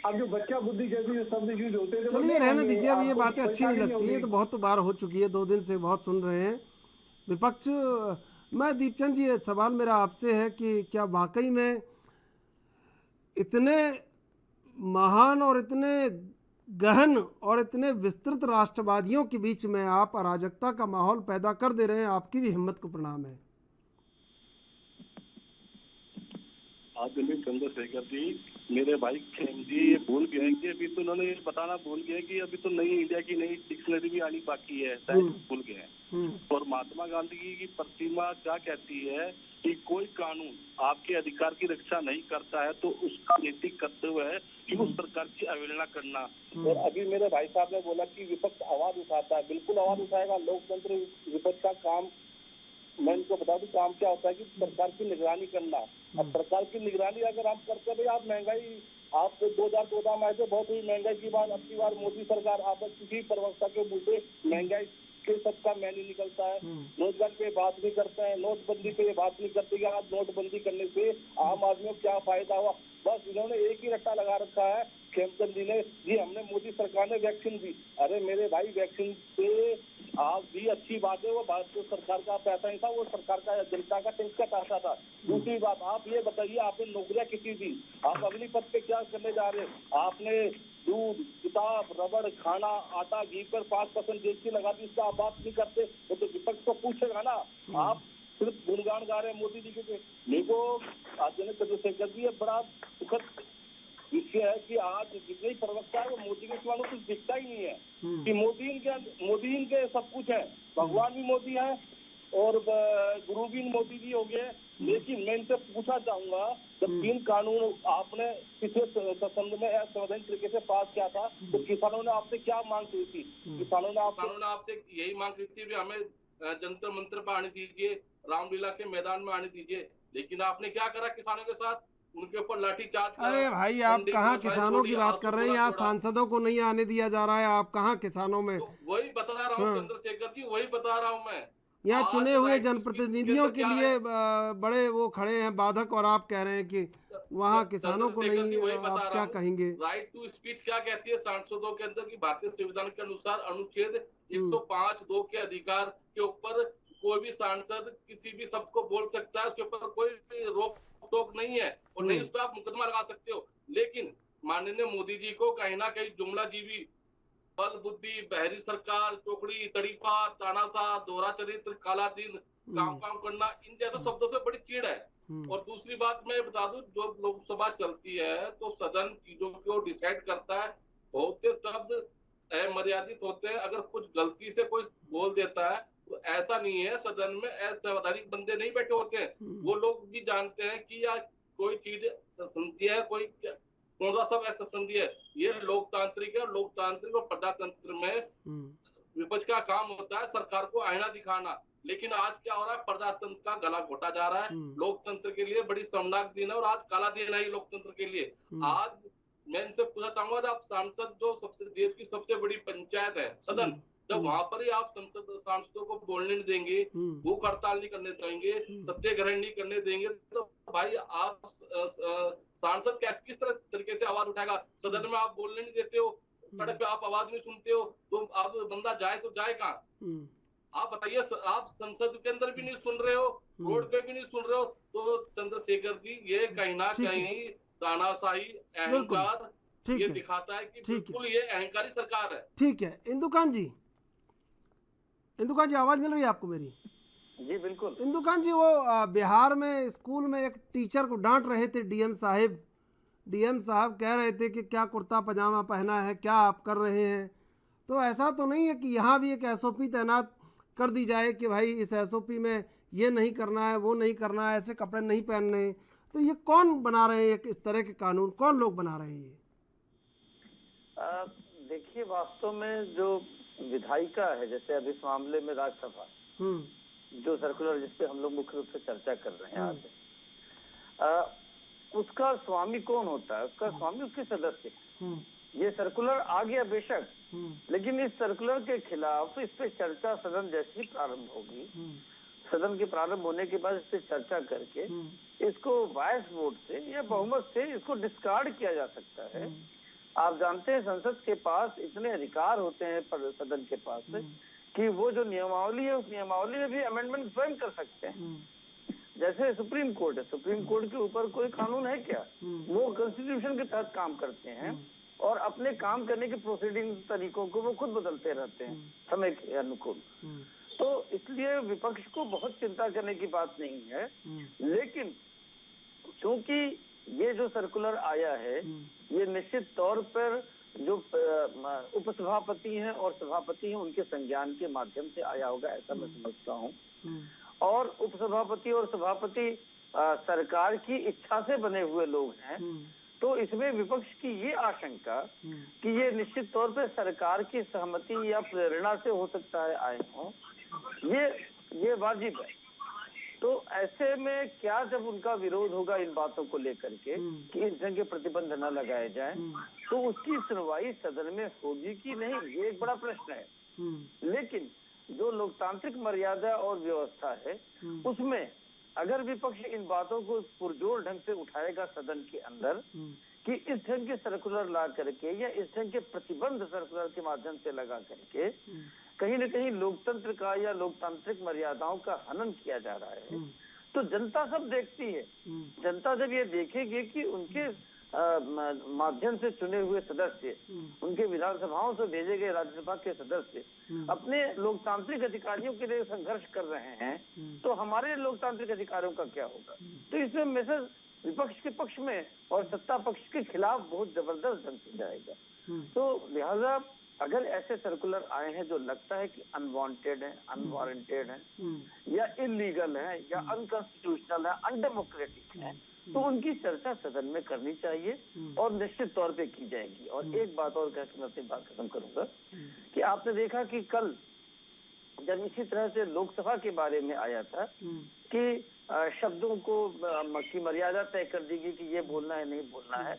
अब जो बच्चा बुद्धि जैसी जो शब्द यूज होते थे, चलिए रहने दीजिए, अब ये बातें अच्छी नहीं लगती है, तो बहुत बार हो चुकी है, 2 दिन से बहुत सुन रहे हैं विपक्ष। मैं दीपचंद जी, सवाल मेरा आपसे है कि क्या वाकई में इतने महान और इतने गहन और इतने विस्तृत राष्ट्रवादियों के बीच में आप अराजकता का माहौल पैदा कर दे रहे हैं? आपकी भी हिम्मत को प्रणाम है। आदरणीय चंद्रशेखर जी, मेरे भाई खेम जी ये भूल गए कि अभी तो उन्होंने बताना भूल गए कि अभी तो नई इंडिया की नई डिक्शनरी भी आनी बाकी है, शायद भूल गए। और महात्मा गांधी की प्रतिमा क्या कहती है कि कोई कानून आपके अधिकार की रक्षा नहीं करता है तो उसका नैतिक कर्तव्य है कि उस प्रकार की अवहेलना करना। और अभी मेरे भाई साहब ने बोला कि विपक्ष आवाज उठाता है, बिल्कुल आवाज उठाएगा। लोकतंत्र विपक्ष का काम, मैं इनको बता दूं काम क्या होता है कि सरकार की निगरानी करना। अब सरकार की निगरानी अगर आप करते हैं, आप महंगाई, आप 2014 में आए थे, बहुत हुई महंगाई की बात। अब की बार मोदी सरकार आप किसी प्रवक्ता के मुंह से महंगाई के सबका मैन्यू निकलता है, रोजगार पे बात नहीं करते हैं, नोटबंदी पे बात नहीं करते कि आज नोटबंदी करने से आम आदमी को क्या फायदा हुआ। बस इन्होंने एक ही रट्टा लगा रखा है खेमचंद जी ने, जी हमने मोदी सरकार ने वैक्सीन दी। अरे मेरे भाई, वैक्सीन से आप भी अच्छी बात है, वो भारतीय सरकार का पैसा नहीं था, वो सरकार का जनता का टैक्स का पैसा था। दूसरी बात, आप ये बताइए आपने नौकरियां कितनी दी? आप अगली पद पे क्या करने जा रहे हैं? आपने दूध, किताब, रबड़, खाना, आटा, घी पर 5% जीएसटी लगा दी, इसका आप बात नहीं करते। तो विपक्ष को पूछेगा ना। आप सिर्फ गुणगान गा रहे हैं मोदी जी के। मेरे को आदरणीय चंद्रशेखर जी, ये बड़ा सुखद विषय है कि आज जितने प्रवक्ता है वो मोदी के सिवा कुछ दिखता ही नहीं है कि मोदी इनके सब कुछ है। भगवान भी मोदी है, और गुरुबीन मोदी जी हो गए। लेकिन मैं इनसे पूछना चाहूंगा, जब 3 कानून आपने पिछले सत्र में असंवैधानिक तरीके से पास किया था, तो किसानों ने आपसे क्या मांग की थी? किसानों ने आपसे यही मांग की थी, हमें जंतर मंतर पर आने दीजिए, रामलीला के मैदान में आने दीजिए। लेकिन आपने क्या करा किसानों के साथ? उनके ऊपर लाठीचार्ज करा। अरे भाई, आप कहाँ किसानों की बात कर रहे हैं? यहाँ सांसदों को नहीं आने दिया जा रहा है, आप कहाँ किसानों में? तो वही बता रहा हूँ चंद्रशेखर जी, वही बता रहा हूँ मैं। यहाँ चुने हुए जनप्रतिनिधियों के लिए बड़े वो खड़े हैं बाधक, और आप कह रहे हैं कि वहाँ किसानों को नहीं। आप क्या कहेंगे? राइट टू स्पीच क्या कहती है सांसदों के अंदर की? भारतीय संविधान के अनुसार अनुच्छेद 105(2) के अधिकार के ऊपर कोई भी सांसद किसी भी शब्द को बोल सकता है, उसके ऊपर कोई रोक टोक नहीं है, और नहीं उस पर आप मुकदमा लगा सकते हो। लेकिन माननीय मोदी जी को कहीं ना कहीं जुमला जीवी, बल बुद्धि, बहरी सरकार, टोकड़ी, तड़ीपार, तानाशाह, दोहरा चरित्र, काला दिन, काम करना, इन जैसे शब्दों से बड़ी चिढ़ है। और दूसरी बात मैं बता दूं, जो लोकसभा चलती है तो सदन चीजों को डिसाइड करता है। बहुत से शब्द अमर्यादित होते हैं, अगर कुछ गलती से कोई बोल देता है तो ऐसा नहीं है, सदन में असंवैधानिक बंदे नहीं बैठे होते हैं। वो लोग भी जानते हैं कि यार कोई चीज संधि है, कोई कौन सा सब ऐसा संधि है। ये लोकतांत्रिक है, और लोकतांत्रिक और प्रजातंत्र में विपक्ष का काम होता है सरकार को आईना दिखाना। लेकिन आज क्या हो रहा है? प्रजातंत्र का गला घोटा जा रहा है। लोकतंत्र के लिए बड़ी शर्मनाक दिन है, और आज काला दिन है लोकतंत्र के लिए। आज मैं इनसे पूछना चाहूंगा, आप सांसद जो सबसे देश की सबसे बड़ी पंचायत है सदन, जब वहां पर ही आप सांसदों को बोलने नहीं देंगे, भूख हड़ताल नहीं करने देंगे, सत्याग्रहण नहीं करने देंगे, तो भाई आप सांसद किस तरह तरीके से आवाज उठाएगा? सदन में आप बोलने नहीं देते हो, सड़क पे आप आवाज नहीं सुनते हो, तो आप बंदा जाए तो जाए कहाँ? आप बताइए, आप संसद के अंदर भी नहीं सुन रहे हो, रोड पे भी नहीं सुन रहे हो, तो चंद्रशेखर जी ये कहीं ना कहीं तानाशाही, अहंकार ये दिखाता है कि बिल्कुल ये अहंकारी सरकार है। ठीक है इंदुकांत जी, आवाज मिल रही है आपको मेरी? जी बिल्कुल। इंदुकांत जी, वो बिहार में स्कूल में एक टीचर को डांट रहे थे डीएम साहब कह रहे थे कि क्या कुर्ता पजामा पहना है, क्या आप कर रहे हैं? तो ऐसा तो नहीं है कि यहाँ भी एक एसओपी तैनात कर दी जाए कि भाई इस एसओपी में ये नहीं करना है, वो नहीं करना है, ऐसे कपड़े नहीं पहनने हैं? तो ये कौन बना रहे हैं इस तरह के कानून? कौन लोग बना रहे हैं ये? देखिए, वास्तव में जो विधायिका है, जैसे अभी इस मामले में राज्यसभा जो सर्कुलर जिस पे हम लोग मुख्य रूप से चर्चा कर रहे हैं आज, उसका स्वामी कौन होता है? उसका स्वामी उसके सदस्य। ये सर्कुलर आ गया बेशक, लेकिन इस सर्कुलर के खिलाफ इस पे चर्चा सदन जैसे ही प्रारंभ होगी, सदन के प्रारंभ होने के बाद इस पे चर्चा करके इसको वॉइस वोट से या बहुमत से इसको डिस्कार्ड किया जा सकता है। आप जानते हैं संसद के पास इतने अधिकार होते हैं सदन के पास कि वो जो नियमावली है उस नियमावली में भी अमेंडमेंट स्वयं कर सकते हैं। जैसे सुप्रीम कोर्ट है, सुप्रीम कोर्ट के ऊपर कोई कानून है क्या? वो कॉन्स्टिट्यूशन के तहत काम करते हैं और अपने काम करने के प्रोसीडिंग तरीकों को वो खुद बदलते रहते हैं समय के अनुकूल। तो इसलिए विपक्ष को बहुत चिंता करने की बात नहीं है। लेकिन क्योंकि ये जो सर्कुलर आया है ये निश्चित तौर पर जो उपसभापति हैं और सभापति हैं उनके संज्ञान के माध्यम से आया होगा, ऐसा मैं समझता हूँ। और उपसभापति और सभापति सरकार की इच्छा से बने हुए लोग हैं, तो इसमें विपक्ष की ये आशंका कि ये निश्चित तौर पर सरकार की सहमति या प्रेरणा से हो सकता है आए हों, ये वाजिब है। तो ऐसे में क्या जब उनका विरोध होगा इन बातों को लेकर के कि इस ढंग के प्रतिबंध न लगाए जाए, तो उसकी सुनवाई सदन में होगी कि नहीं, ये एक बड़ा प्रश्न है। लेकिन जो लोकतांत्रिक मर्यादा और व्यवस्था है उसमें अगर विपक्ष इन बातों को पुरजोर ढंग से उठाएगा सदन के अंदर कि इस ढंग के सर्कुलर ला करके या इस ढंग के प्रतिबंध सर्कुलर के माध्यम से लगा करके कहीं न कहीं लोकतंत्र का या लोकतांत्रिक मर्यादाओं का हनन किया जा रहा है, तो जनता सब देखती है। जनता जब ये देखेगी कि उनके माध्यम से चुने हुए सदस्य, उनके विधानसभाओं से भेजे गए राज्यसभा के सदस्य अपने लोकतांत्रिक अधिकारियों के लिए संघर्ष कर रहे हैं, तो हमारे लोकतांत्रिक अधिकारियों का क्या होगा? तो इसमें मैसेज विपक्ष के पक्ष में और सत्ता पक्ष के खिलाफ बहुत जबरदस्त ढंग से जाएगा। तो लिहाजा अगर ऐसे सर्कुलर आए हैं जो लगता है कि अनवांटेड है, अनवारंटेड है, या इलीगल है, या अनकॉन्स्टिट्यूशनल है, अनडेमोक्रेटिक है, तो उनकी चर्चा सदन में करनी चाहिए और निश्चित तौर पे की जाएगी। और एक बात और कहकर मैं अपनी बात खत्म करूंगा कि आपने देखा कि कल जब इसी तरह से लोकसभा के बारे में आया था कि शब्दों को की मर्यादा तय कर दी गई कि ये बोलना है, नहीं बोलना है,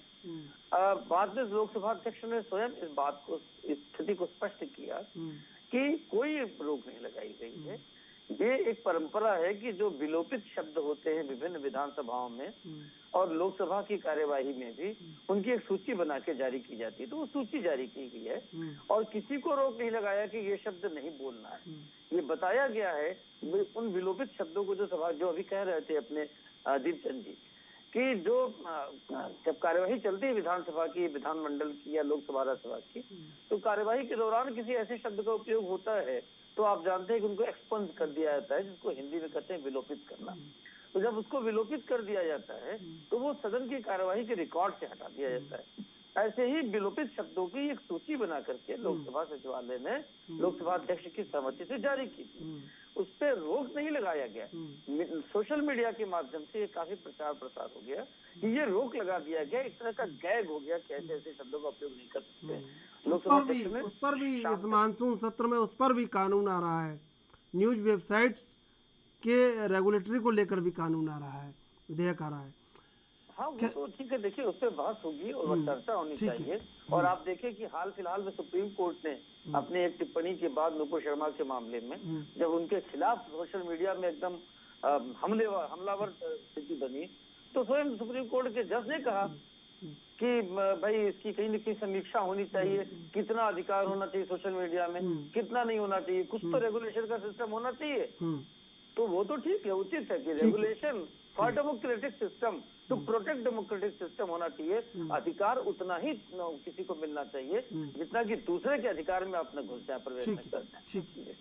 बाद में लोकसभा अध्यक्ष ने स्वयं इस बात को, इस स्थिति को स्पष्ट किया कि कोई रोक नहीं लगाई गई है। ये एक परंपरा है कि जो विलोपित शब्द होते हैं विभिन्न विधानसभाओं में और लोकसभा की कार्यवाही में भी, उनकी एक सूची बना के जारी की जाती है। तो वो सूची जारी की गई है और किसी को रोक नहीं लगाया कि ये शब्द नहीं बोलना है। ये बताया गया है उन विलोपित शब्दों को जो अभी कह रहे थे अपने दीपचंद जी, कि जो जब कार्यवाही चलती है विधानसभा की, विधानमंडल की या लोकसभा राज्यसभा की, तो कार्यवाही के दौरान किसी ऐसे शब्द का उपयोग होता है तो आप जानते हैं कि उनको एक्सपंज कर दिया जाता है, जिसको हिंदी में कहते हैं विलोपित करना। तो जब उसको विलोपित कर दिया जाता है तो वो सदन की कार्यवाही के रिकॉर्ड से हटा दिया जाता है। ऐसे ही विलोपित शब्दों की एक सूची बना करके लोकसभा सचिवालय ने लोकसभा अध्यक्ष की सहमति से जारी की थी। उस पर रोक नहीं लगाया गया। सोशल मीडिया के माध्यम से ये काफी प्रचार प्रसार हो गया कि ये रोक लगा दिया गया, एक तरह का गैग हो गया कि ऐसे ऐसे शब्दों का उपयोग नहीं कर सकते। उस पर भी इस मानसून सत्र में उस पर भी कानून आ रहा है। न्यूज वेबसाइट्स के रेगुलेटरी को लेकर भी कानून आ रहा है, विधेयक आ रहा है। हाँ, वो तो ठीक है, देखिए उस पर बहस होगी और चर्चा होनी चाहिए। और आप देखें कि हाल फिलहाल में सुप्रीम कोर्ट ने अपनी एक टिप्पणी के बाद नुपुर शर्मा के मामले में, जब उनके खिलाफ सोशल मीडिया में एकदम हमलावर स्थिति बनी, तो स्वयं सुप्रीम कोर्ट के जज ने कहा कि भाई इसकी कहीं न कहीं समीक्षा होनी चाहिए, कितना अधिकार होना चाहिए सोशल मीडिया में, कितना नहीं होना चाहिए, कुछ तो रेगुलेशन का सिस्टम होना चाहिए। तो वो तो ठीक है, उचित है कि regulation for democratic system to protect democratic system होना चाहिए। अधिकार उतना ही किसी को मिलना चाहिए जितना कि दूसरे के अधिकार में अपना घुस जाए, प्रवेश न कर जाए।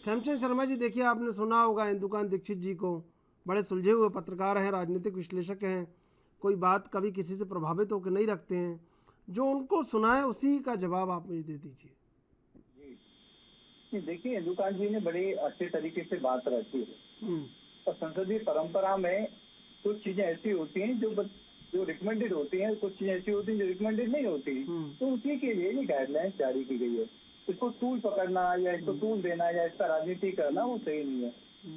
खेमचंद शर्मा जी, देखिए आपने सुना होगा इंदुकांत दीक्षित जी को, बड़े सुलझे हुए पत्रकार हैं, राजनीतिक विश्लेषक हैं, कोई बात कभी किसी से प्रभावित होकर नहीं रखते हैं। जो उनको सुना है उसी का जवाब आप मुझे दे दीजिए। देखिए, इंदुकांत जी ने बड़े अच्छे तरीके से बात रखी है और संसदीय परंपरा में कुछ चीजें ऐसी होती हैं जो रिकमेंडेड होती हैं, कुछ चीजें ऐसी होती हैं जो रिकमेंडेड नहीं होती। तो उसी के लिए ये गाइडलाइंस जारी की गई है। इसको टूल पकड़ना या इसको टूल देना या इसका राजनीति करना वो सही नहीं है।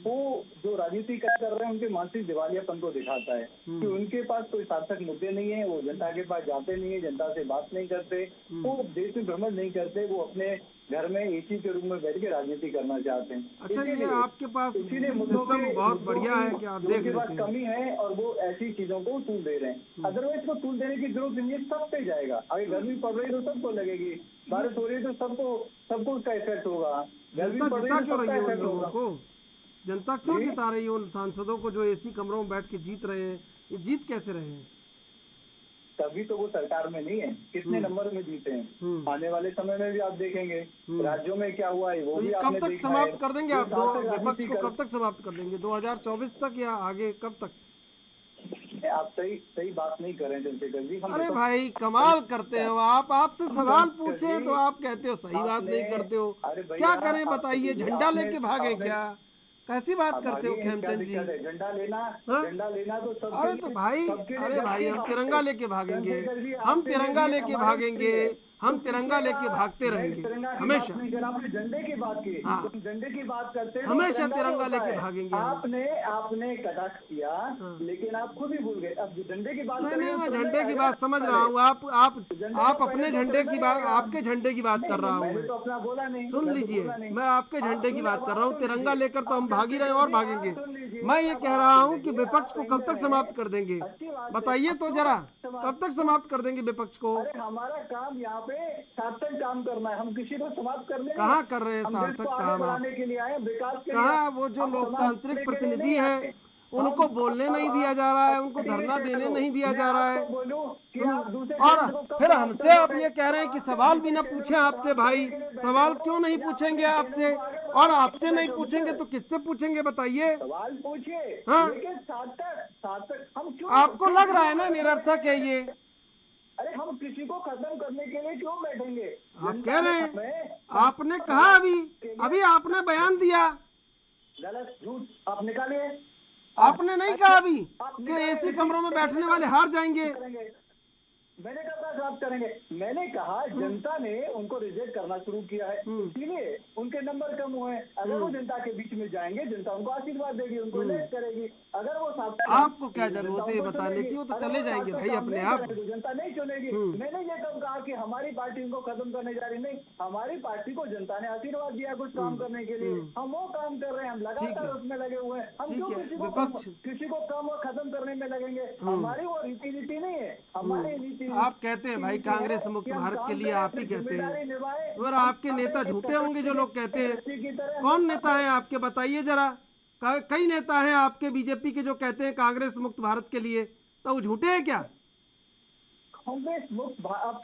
वो जो राजनीति कर रहे हैं उनके मानसिक दिवालियापन को दिखाता है कि उनके पास कोई सार्थक मुद्दे नहीं है, वो जनता के पास जाते नहीं है, जनता से बात नहीं करते, वो देश में भ्रमण नहीं करते, वो अपने घर में एसी के रूम में बैठ के राजनीति करना चाहते हैं। अच्छा, ये आपके पास सिस्टम बहुत बढ़िया है कि आप देख लेते हैं। कमी है और वो ऐसी चीजों को टूल दे रहे हैं। अदरवाइज को टूल देने की जरूरत नहीं है, सब पे जाएगा। अगर गर्मी पड़ रही तो सबको लगेगी, बारिश हो रही तो सबको उसका इफेक्ट होगा। जनता जिता क्यों रही है उन लोगों को? जनता क्यों जिता रही है उन सांसदों को जो एसी कमरों में बैठ के जीत रहे हैं? ये जीत कैसे रहे हैं? तभी तो वो सरकार में नहीं है, कितने नंबर में जीते हैं। आने वाले समय में भी आप देखेंगे राज्यों में क्या हुआ है, वो तो भी कब तक समाप्त कर देंगे आप? विपक्ष को कब तक समाप्त कर देंगे? 2024 तक या आगे कब तक? आप सही बात नहीं कर रहे हैं चंद्रशेखर जी। अरे भाई कमाल करते हो आप। आपसे सवाल पूछे तो आप कहते हो सही बात नहीं करते हो। क्या करें बताइए? झंडा लेके भागे क्या? कैसी बात करते हो खेमचंद जी? झंडा लेना तो सब। अरे तो भाई, अरे भाई हम तिरंगा लेके भागेंगे, हम तिरंगा लेके भागेंगे, हम तिरंगा लेके भागते रहेंगे हमेशा। आपने झंडे की बात की, झंडे की बात करते हैं, हमेशा तिरंगा लेके भागेंगे। आपने कटाक्ष किया लेकिन आप खुद ही भूल गए। अब झंडे की बात नहीं, मैं झंडे की बात समझ रहा हूँ। आप अपने झंडे की बात, आपके झंडे की बात कर रहा हूँ मैं। तो अपना बोला नहीं, सुन लीजिए, मैं आपके झंडे की बात कर रहा हूँ। तिरंगा लेकर तो हम भाग ही रहे हैं और भागेंगे। मैं ये कह रहा हूँ कि विपक्ष को कब तक समाप्त कर देंगे? बताइए तो जरा, कब तक समाप्त कर देंगे विपक्ष को? हमारा काम यहाँ पे सार्थक काम करना है, हम किसी को समाप्त करने कहाँ कर रहे हैं सार्थक काम आप? के लिए आए, विकास के लिए। कहाँ वो जो लोकतांत्रिक प्रतिनिधि है उनको बोलने नहीं दिया जा रहा है, उनको धरना देने नहीं दिया जा रहा है। और फिर हमसे आप ये कह रहे हैं कि सवाल भी ना पूछे आपसे। भाई सवाल क्यों नहीं पूछेंगे आपसे? और आपसे नहीं पूछेंगे तो किससे पूछेंगे बताइए? सवाल पूछिए। हाँ, सार्थक हम क्यों? आपको लग रहा है ना निरर्थक है ये? अरे हम किसी को खत्म करने के लिए क्यों बैठेंगे? आप कह रहे हैं, आपने कहा अभी आपने बयान दिया, गलत झूठ आप निकालिए। आपने नहीं कहा अभी कि एसी कमरों में बैठने वाले हार जाएंगे। मैंने कहा बात करेंगे, मैंने कहा जनता ने उनको रिजेक्ट करना शुरू किया है, इसीलिए उनके नंबर कम हुए हैं। अगर वो जनता के बीच में जाएंगे, जनता उनको आशीर्वाद देगी, उनको इलेक्ट करेगी। अगर वो आपको क्या जरूरत है बताने की, वो तो चले जाएंगे भाई अपने आप, तो जनता नहीं चुनेगी। मैंने ये कब कहा कि हमारी पार्टी उनको खत्म करने जा रही? नहीं, हमारी पार्टी को जनता ने आशीर्वाद दिया कुछ काम करने के लिए, हम वो काम कर रहे हैं, हम लगातार उसमें लगे हुए हैं। हम क्यों किसी को कम और खत्म करने में लगेंगे? हमारी वो रीति नीति नहीं है, हमारी नीति। आप कहते हैं भाई कांग्रेस मुक्त भारत के लिए, आप ही कहते हैं, और आपके नेता झूठे होंगे जो लोग कहते हैं। कौन नेता है आपके, बताइए जरा। कई नेता हैं आपके बीजेपी के जो कहते हैं कांग्रेस मुक्त भारत के लिए, तो वो झूठे हैं क्या? कांग्रेस मुक्त भारत,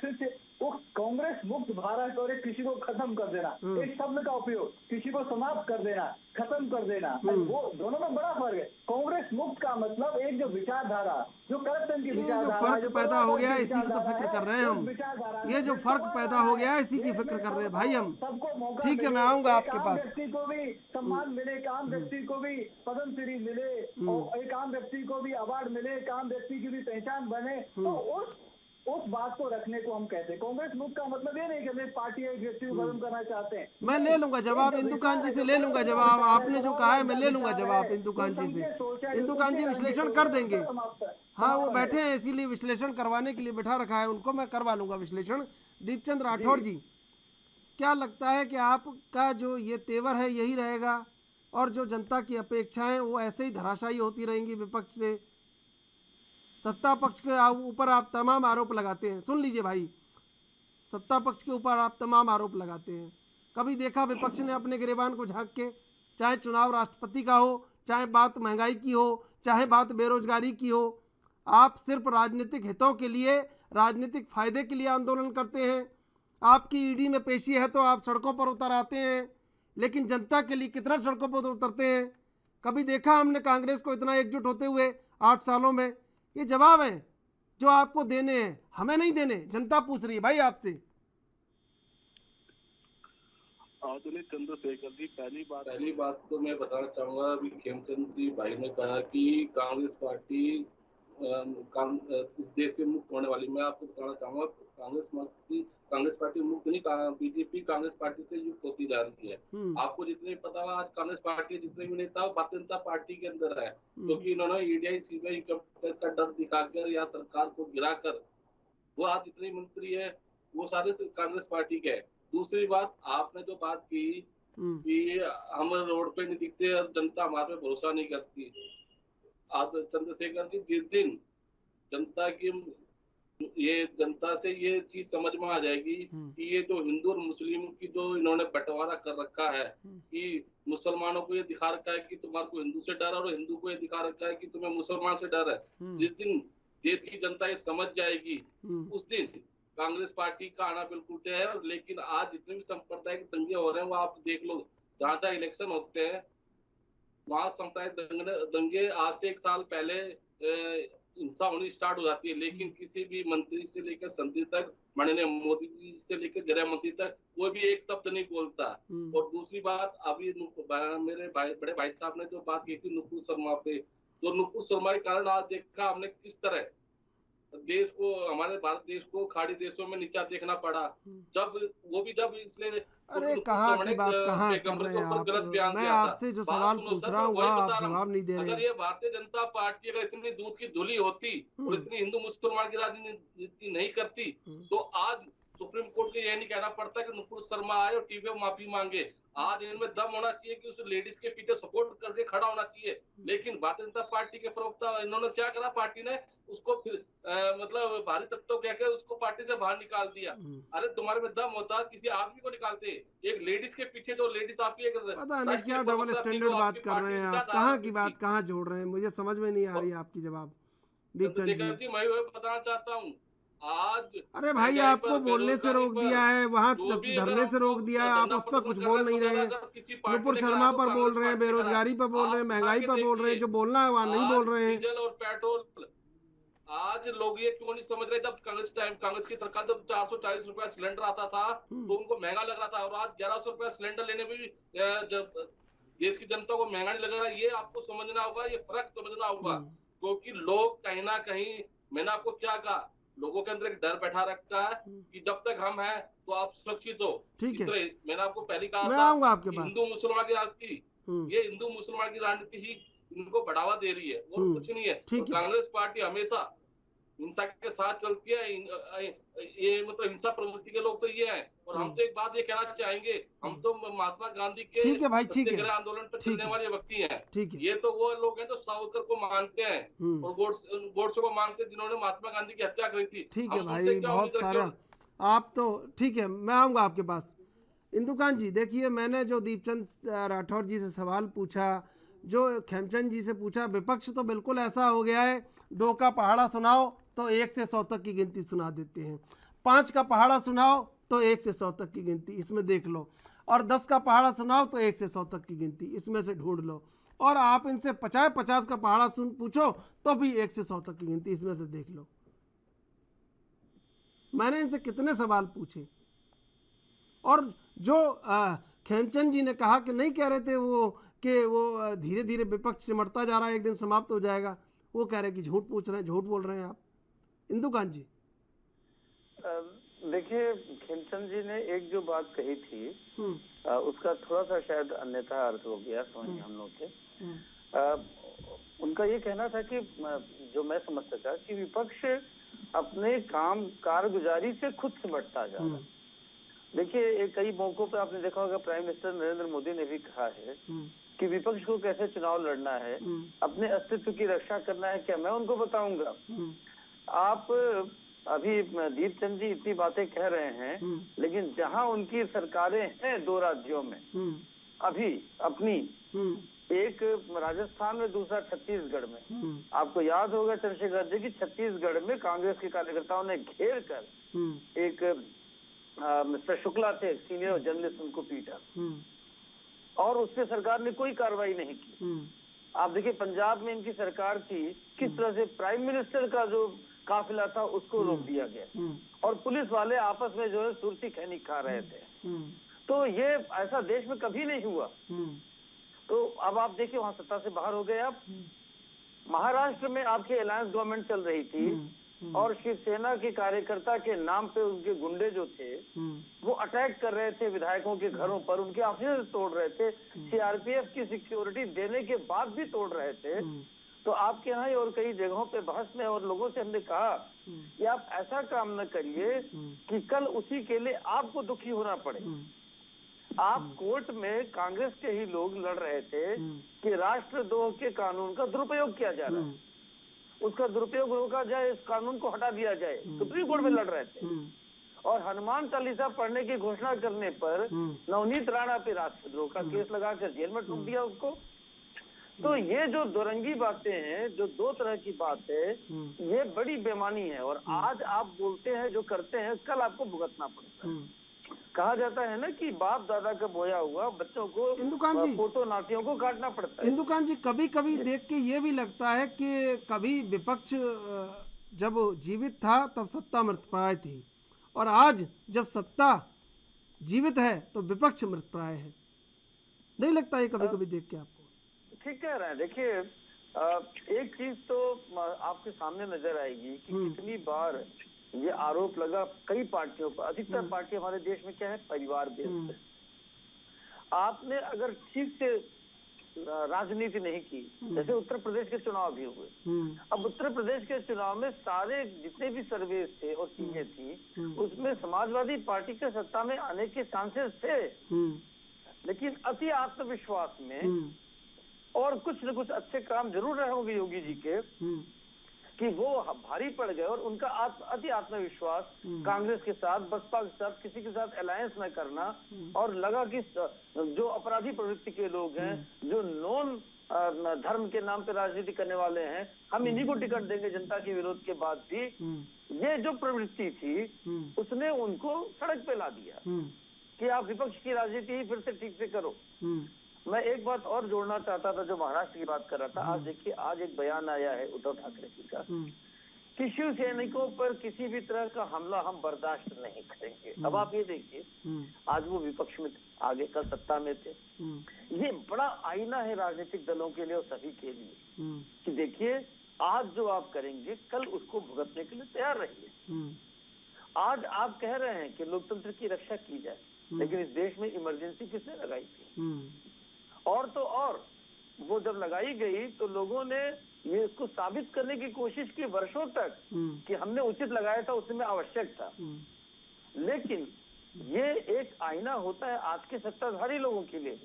वो कांग्रेस मुक्त भारत और किसी को खत्म कर देना, एक शब्द का उपयोग, किसी को समाप्त कर देना, खत्म कर देना, वो दोनों में बड़ा फर्क है। कांग्रेस मुक्त का मतलब एक जो विचारधारा, जो करप्शन की विचारधारा, जो फर्क पैदा हो गया इसी की तो फिक्र कर रहे हैं हम। ये जो फर्क पैदा हो गया इसी की फिक्र कर रहे हैं भाई हम। सबको मौका, ठीक है, मैं आऊंगा आपके पास। व्यक्ति को भी सम्मान मिले, एक आम व्यक्ति को भी पद्मश्री मिले, और एक आम व्यक्ति को भी अवार्ड मिले, एक आम व्यक्ति की भी पहचान बने, तो उस बात को रखने को हम कहते हैं। कांग्रेस मुक्त का मतलब ये नहीं कि हम पार्टी एक व्यक्ति को खत्म करना चाहते हैं। मैं ले लूंगा जवाब इंदु कांत जी से, ले लूंगा जवाब। आपने जो कहा है मैं ले लूंगा जवाब इंदु कांत जी से। इंदु कांत जी विश्लेषण कर देंगे। हाँ, वो बैठे हैं इसीलिए विश्लेषण करवाने के लिए बैठा रखा है उनको, मैं करवा लूंगा विश्लेषण। दीपचंद राठौड़ जी, क्या लगता है कि आपका जो ये तेवर है यही रहेगा, और जो जनता की अपेक्षाएं वो ऐसे ही धराशायी होती रहेंगी विपक्ष से? सत्ता पक्ष के ऊपर आप तमाम आरोप लगाते हैं, सुन लीजिए भाई, सत्ता पक्ष के ऊपर आप तमाम आरोप लगाते हैं। कभी देखा विपक्ष ने अपने गिरेबान को झांक के, चाहे चुनाव राष्ट्रपति का हो, चाहे बात महंगाई की हो, चाहे बात बेरोजगारी की हो, आप सिर्फ राजनीतिक हितों के लिए, राजनीतिक फायदे के लिए आंदोलन करते हैं। आपकी ईडी में पेशी है तो आप सड़कों पर उतर आते हैं, लेकिन जनता के लिए कितना सड़कों पर उतरते हैं? कभी देखा हमने कांग्रेस को इतना एकजुट होते हुए 8 सालों में? ये जवाब है जो आपको देने हैं, हमें नहीं देने, जनता पूछ रही है भाई आपसे। आधुनिक चंद्रशेखर जी, पहली बात तो मैं बताना चाहूंगा, अभी खेमचंद जी भाई ने कहा कि कांग्रेस पार्टी इस देश से मुक्त होने वाली। मैं आपको बताना चाहूंगा कांग्रेस पार्टी मुक्त नहीं, बीजेपी कांग्रेस पार्टी से युक्त होती जा रही है। आपको जितने पता है, आज कांग्रेस पार्टी जितने भी नेता भारतीय जनता पार्टी के अंदर है, क्योंकि इन्होंने ईडीआई सीबीआई का डर दिखाकर या सरकार को गिराकर, वो आज जितने मंत्री है वो सारे कांग्रेस पार्टी के है। दूसरी बात, आपने जो बात की कि हम रोड पे नहीं दिखते और जनता हमारे पे भरोसा नहीं करती, आज चंद्रशेखर जी, जिस दिन जनता से ये चीज समझ में आ जाएगी कि ये जो हिंदू और मुस्लिम की जो इन्होंने बंटवारा कर रखा है, कि मुसलमानों को ये दिखा रखा है कि तुम्हारे को हिंदू से डर है, और हिंदू को ये दिखा रखा है कि तुम्हें मुसलमान से डर है, जिस दिन देश की जनता ये समझ जाएगी, उस दिन कांग्रेस पार्टी का आना बिल्कुल तय है। लेकिन आज जितने भी सांप्रदायिक दंगे हो रहे हैं वो आप देख लो, जहाँ जहाँ इलेक्शन होते हैं वहाँ सांप्रदायिक दंगे आज से 1 साल पहले हिंसा होनी स्टार्ट हो जाती है, लेकिन किसी भी मंत्री से लेकर संतरी तक, माननीय मोदी जी से लेकर गृह मंत्री तक, कोई भी एक शब्द नहीं बोलता। और दूसरी बात, अभी मेरे बड़े भाई साहब ने जो बात की थी नुपुर शर्मा पे, तो नुपुर शर्मा के कारण आज देखा हमने किस तरह देश को, हमारे भारत देश को खाड़ी देशों में नीचा देखना पड़ा, जब वो भी जब इसलिए। अरे कहाँ की बात कहाँ कर रहे हैं आप? मैं आपसे जो सवाल पूछ रहा हूँ आप जवाब नहीं दे रहे। अगर ये भारतीय जनता पार्टी अगर इतनी दूध की धुली होती और इतनी हिंदू मुसलमान की राजनीति नहीं करती, तो आज सुप्रीम कोर्ट को यह नहीं कहना पड़ता कि नुपुर शर्मा आए और टीवी में माफी मांगे। आज इनमें दम होना चाहिए कि उस लेडीज के पीछे सपोर्ट करके खड़ा होना चाहिए। लेकिन भारतीय जनता पार्टी के प्रवक्ता इन्होंने क्या करा, पार्टी ने उसको फिर मतलब भारी तत्व कहकर उसको पार्टी से बाहर निकाल दिया। अरे तुम्हारे में दम होता किसी आदमी को निकालते, एक लेडीज के पीछे जो लेडीज आपकी पता नहीं क्या डबल स्टैंडर्ड बात कर रहे हैं आप, कहाँ की बात कहाँ जोड़ रहे हैं, मुझे समझ में नहीं आ रही आपकी जवाब। दीपचंद जी, मैं बताना चाहता हूँ, आज अरे भाई आपको बोलने से रोक दिया है, वहाँ धरने से रोक दिया है, आप उस पर कुछ बोल नहीं रहे हैं। नुपुर शर्मा पर बोल रहे हैं, बेरोजगारी पर बोल रहे हैं, महंगाई पर बोल रहे हैं, जो बोलना है वहाँ नहीं बोल रहे हैं। डीजल और पेट्रोल आज लोग ये क्यों नहीं समझ रहे, जब कांग्रेस की सरकार जब 440 रुपया सिलेंडर आता था तो उनको महंगा लग रहा था, और आज 1100 रुपया सिलेंडर लेने में भी जब देश की जनता को महंगा नहीं लग रहा है। ये आपको समझना होगा, ये फर्क समझना होगा, क्योंकि लोग कहीं ना कहीं, मैंने आपको क्या कहा, लोगों के अंदर एक डर बैठा रखता है कि जब तक हम हैं तो आप सुरक्षित हो। ठीक है, मैंने आपको पहले कहा मैं था आऊंगा आपके कि पास। हिंदू मुसलमान की राजनीति, ये हिंदू मुसलमान की राजनीति ही इनको बढ़ावा दे रही है, और कुछ नहीं है। तो कांग्रेस पार्टी हमेशा हिंसा के साथ चलती है। ये मतलब हिंसा प्रवृत्ति के लोग तो ये हैं। और हम तो एक बात ये कहना चाहेंगे, हम तो महात्मा गांधी के ठीक है भाई, ठीक है, सत्याग्रह आंदोलन पर चलने वाले व्यक्ति हैं। ठीक है, ये तो वो लोग हैं जो सावरकर को मानते हैं और गोडसे को मानते हैं, जिन्होंने महात्मा गांधी की हत्या करी थी। ठीक है भाई, बहुत सारा आप तो ठीक है, मैं आऊँगा आपके पास। इंदुकांत जी देखिए, मैंने जो दीपचंद राठौर जी से सवाल पूछा, जो खेमचंद जी से पूछा, विपक्ष तो बिल्कुल ऐसा हो गया है, 2 का पहाड़ा सुनाओ तो 1 से 100 तक की गिनती सुना देते हैं, 5 का पहाड़ा सुनाओ तो 1 से 100 तक की गिनती, इसमें देख लो, और 10 का पहाड़ा सुनाओ तो 1 से 100 तक की गिनती, इसमें से ढूंढ लो, और आप इनसे 50 का पहाड़ा पूछो तो भी 1 से 100 तक की गिनती, इसमें से देख लो। मैंने इनसे कितने सवाल पूछे, और जो खेमचंद जी ने कहा कि नहीं कह रहे थे वो कि वो धीरे धीरे विपक्ष सिमटता जा रहा है, एक दिन समाप्त हो जाएगा, वो कह रहे हैं कि झूठ पूछ रहे हैं, झूठ बोल रहे हैं आप। इंदुकांत जी देखिए, खेमचंद जी ने एक जो बात कही थी उसका थोड़ा सा शायद अन्यथा अर्थ हो गया, समझिए हम लोग के। उनका ये कहना था कि जो मैं समझ सका कि विपक्ष अपने काम कारगुजारी से खुद सिमटता जा रहा है। देखिए, कई मौकों पे आपने देखा होगा, प्राइम मिनिस्टर नरेंद्र मोदी ने भी कहा है कि विपक्ष को कैसे चुनाव लड़ना है, अपने अस्तित्व की रक्षा करना है। क्या मैं उनको बताऊंगा? आप अभी दीपचंद जी इतनी बातें कह रहे हैं, लेकिन जहां उनकी सरकारें हैं 2 राज्यों में अभी अपनी, एक राजस्थान में, दूसरा छत्तीसगढ़ में। आपको याद होगा चंद्रशेखर जी की छत्तीसगढ़ में कांग्रेस के कार्यकर्ताओं ने घेर कर एक मिस्टर शुक्ला थे, सीनियर जर्नलिस्ट, उनको पीटा, और उस पर सरकार ने कोई कार्रवाई नहीं की। आप देखिए, पंजाब में इनकी सरकार थी, किस तरह से प्राइम मिनिस्टर का जो काफिला था उसको रोक दिया गया, और पुलिस वाले आपस में जो है सुरती खैनी खा रहे थे। तो ये ऐसा देश में कभी नहीं हुआ। तो अब आप देखिए, वहां सत्ता से बाहर हो गए आप। महाराष्ट्र में आपकी अलायंस गवर्नमेंट चल रही थी, और शिवसेना के कार्यकर्ता के नाम पे उनके गुंडे जो थे वो अटैक कर रहे थे विधायकों के घरों पर, उनके ऑफिस तोड़ रहे थे, सीआरपीएफ की सिक्योरिटी देने के बाद भी तोड़ रहे थे। तो आपके यहाँ और कई जगहों पे बहस में और लोगों से हमने कहा कि आप ऐसा काम न करिए कि कल उसी के लिए आपको दुखी होना पड़े। आप कोर्ट में कांग्रेस के ही लोग लड़ रहे थे कि राष्ट्रद्रोह के कानून का दुरुपयोग किया जा रहा है, उसका दुरुपयोग रोका जाए, इस कानून को हटा दिया जाए, सुप्रीम कोर्ट में लड़ रहे थे। और हनुमान चालीसा पढ़ने की घोषणा करने पर नवनीत राणा पे राष्ट्रद्रोह का केस लगाकर जेल में ठूक दिया उसको। तो ये जो दोरंगी बातें हैं, जो 2 तरह की बात है, ये बड़ी बेईमानी है। और आज आप बोलते हैं, जो करते हैं, कल आपको भुगतना पड़ता है। कहा जाता है ना कि बाप दादा का बोया हुआ बच्चों को, फोटो नातियों को काटना पड़ता है। इंदुकांत जी, कभी कभी देख के ये भी लगता है कि कभी विपक्ष जब जीवित था तब सत्ता मृतप्राय थी, और आज जब सत्ता जीवित है तो विपक्ष मृतप्राय है। नहीं लगता ये कभी कभी देख के आपको? ठीक कह रहे हैं। देखिए, एक चीज तो आपके सामने नजर आएगी कि कितनी बार ये आरोप लगा कई पार्टियों पर। अधिकतर पार्टी हमारे देश में क्या है, परिवार बेस्ड है। आपने अगर ठीक से राजनीति नहीं की, जैसे उत्तर प्रदेश के चुनाव भी हुए, अब उत्तर प्रदेश के चुनाव में सारे जितने भी सर्वे थे और चीजें थी, उसमें समाजवादी पार्टी के सत्ता में आने के चांसेस थे, लेकिन अति आत्मविश्वास में, और कुछ न कुछ अच्छे काम जरूर रहे होंगे योगी जी के, कि वो भारी पड़ गए, और उनका अति आत्मविश्वास कांग्रेस के साथ, बसपा के साथ, किसी के साथ अलायंस न करना, और लगा कि जो अपराधी प्रवृत्ति के लोग हैं, जो नॉन धर्म के नाम पे राजनीति करने वाले हैं, हम इन्हीं को टिकट देंगे जनता के विरोध के बाद भी। ये जो प्रवृत्ति थी उसने उनको सड़क पे ला दिया कि आप विपक्ष की राजनीति ही फिर से ठीक से करो। मैं एक बात और जोड़ना चाहता था, जो महाराष्ट्र की बात कर रहा था। आज देखिए, आज एक बयान आया है उद्धव ठाकरे जी का कि शिव सैनिकों पर किसी भी तरह का हमला हम बर्दाश्त नहीं करेंगे। अब आप ये देखिए, आज वो विपक्ष में आगे, कल सत्ता में थे। ये बड़ा आईना है राजनीतिक दलों के लिए और सभी के लिए कि देखिए, आज जो आप करेंगे कल उसको भुगतने के लिए तैयार रहिए। आज आप कह रहे हैं कि लोकतंत्र की रक्षा की जाए, लेकिन इस देश में इमरजेंसी किसने लगाई थी? और तो और वो जब लगाई गई तो लोगों ने ये इसको साबित करने की कोशिश की वर्षों तक कि हमने उचित लगाया था, उसमें आवश्यक था। लेकिन ये एक आईना होता है आज के सत्ताधारी लोगों के लिए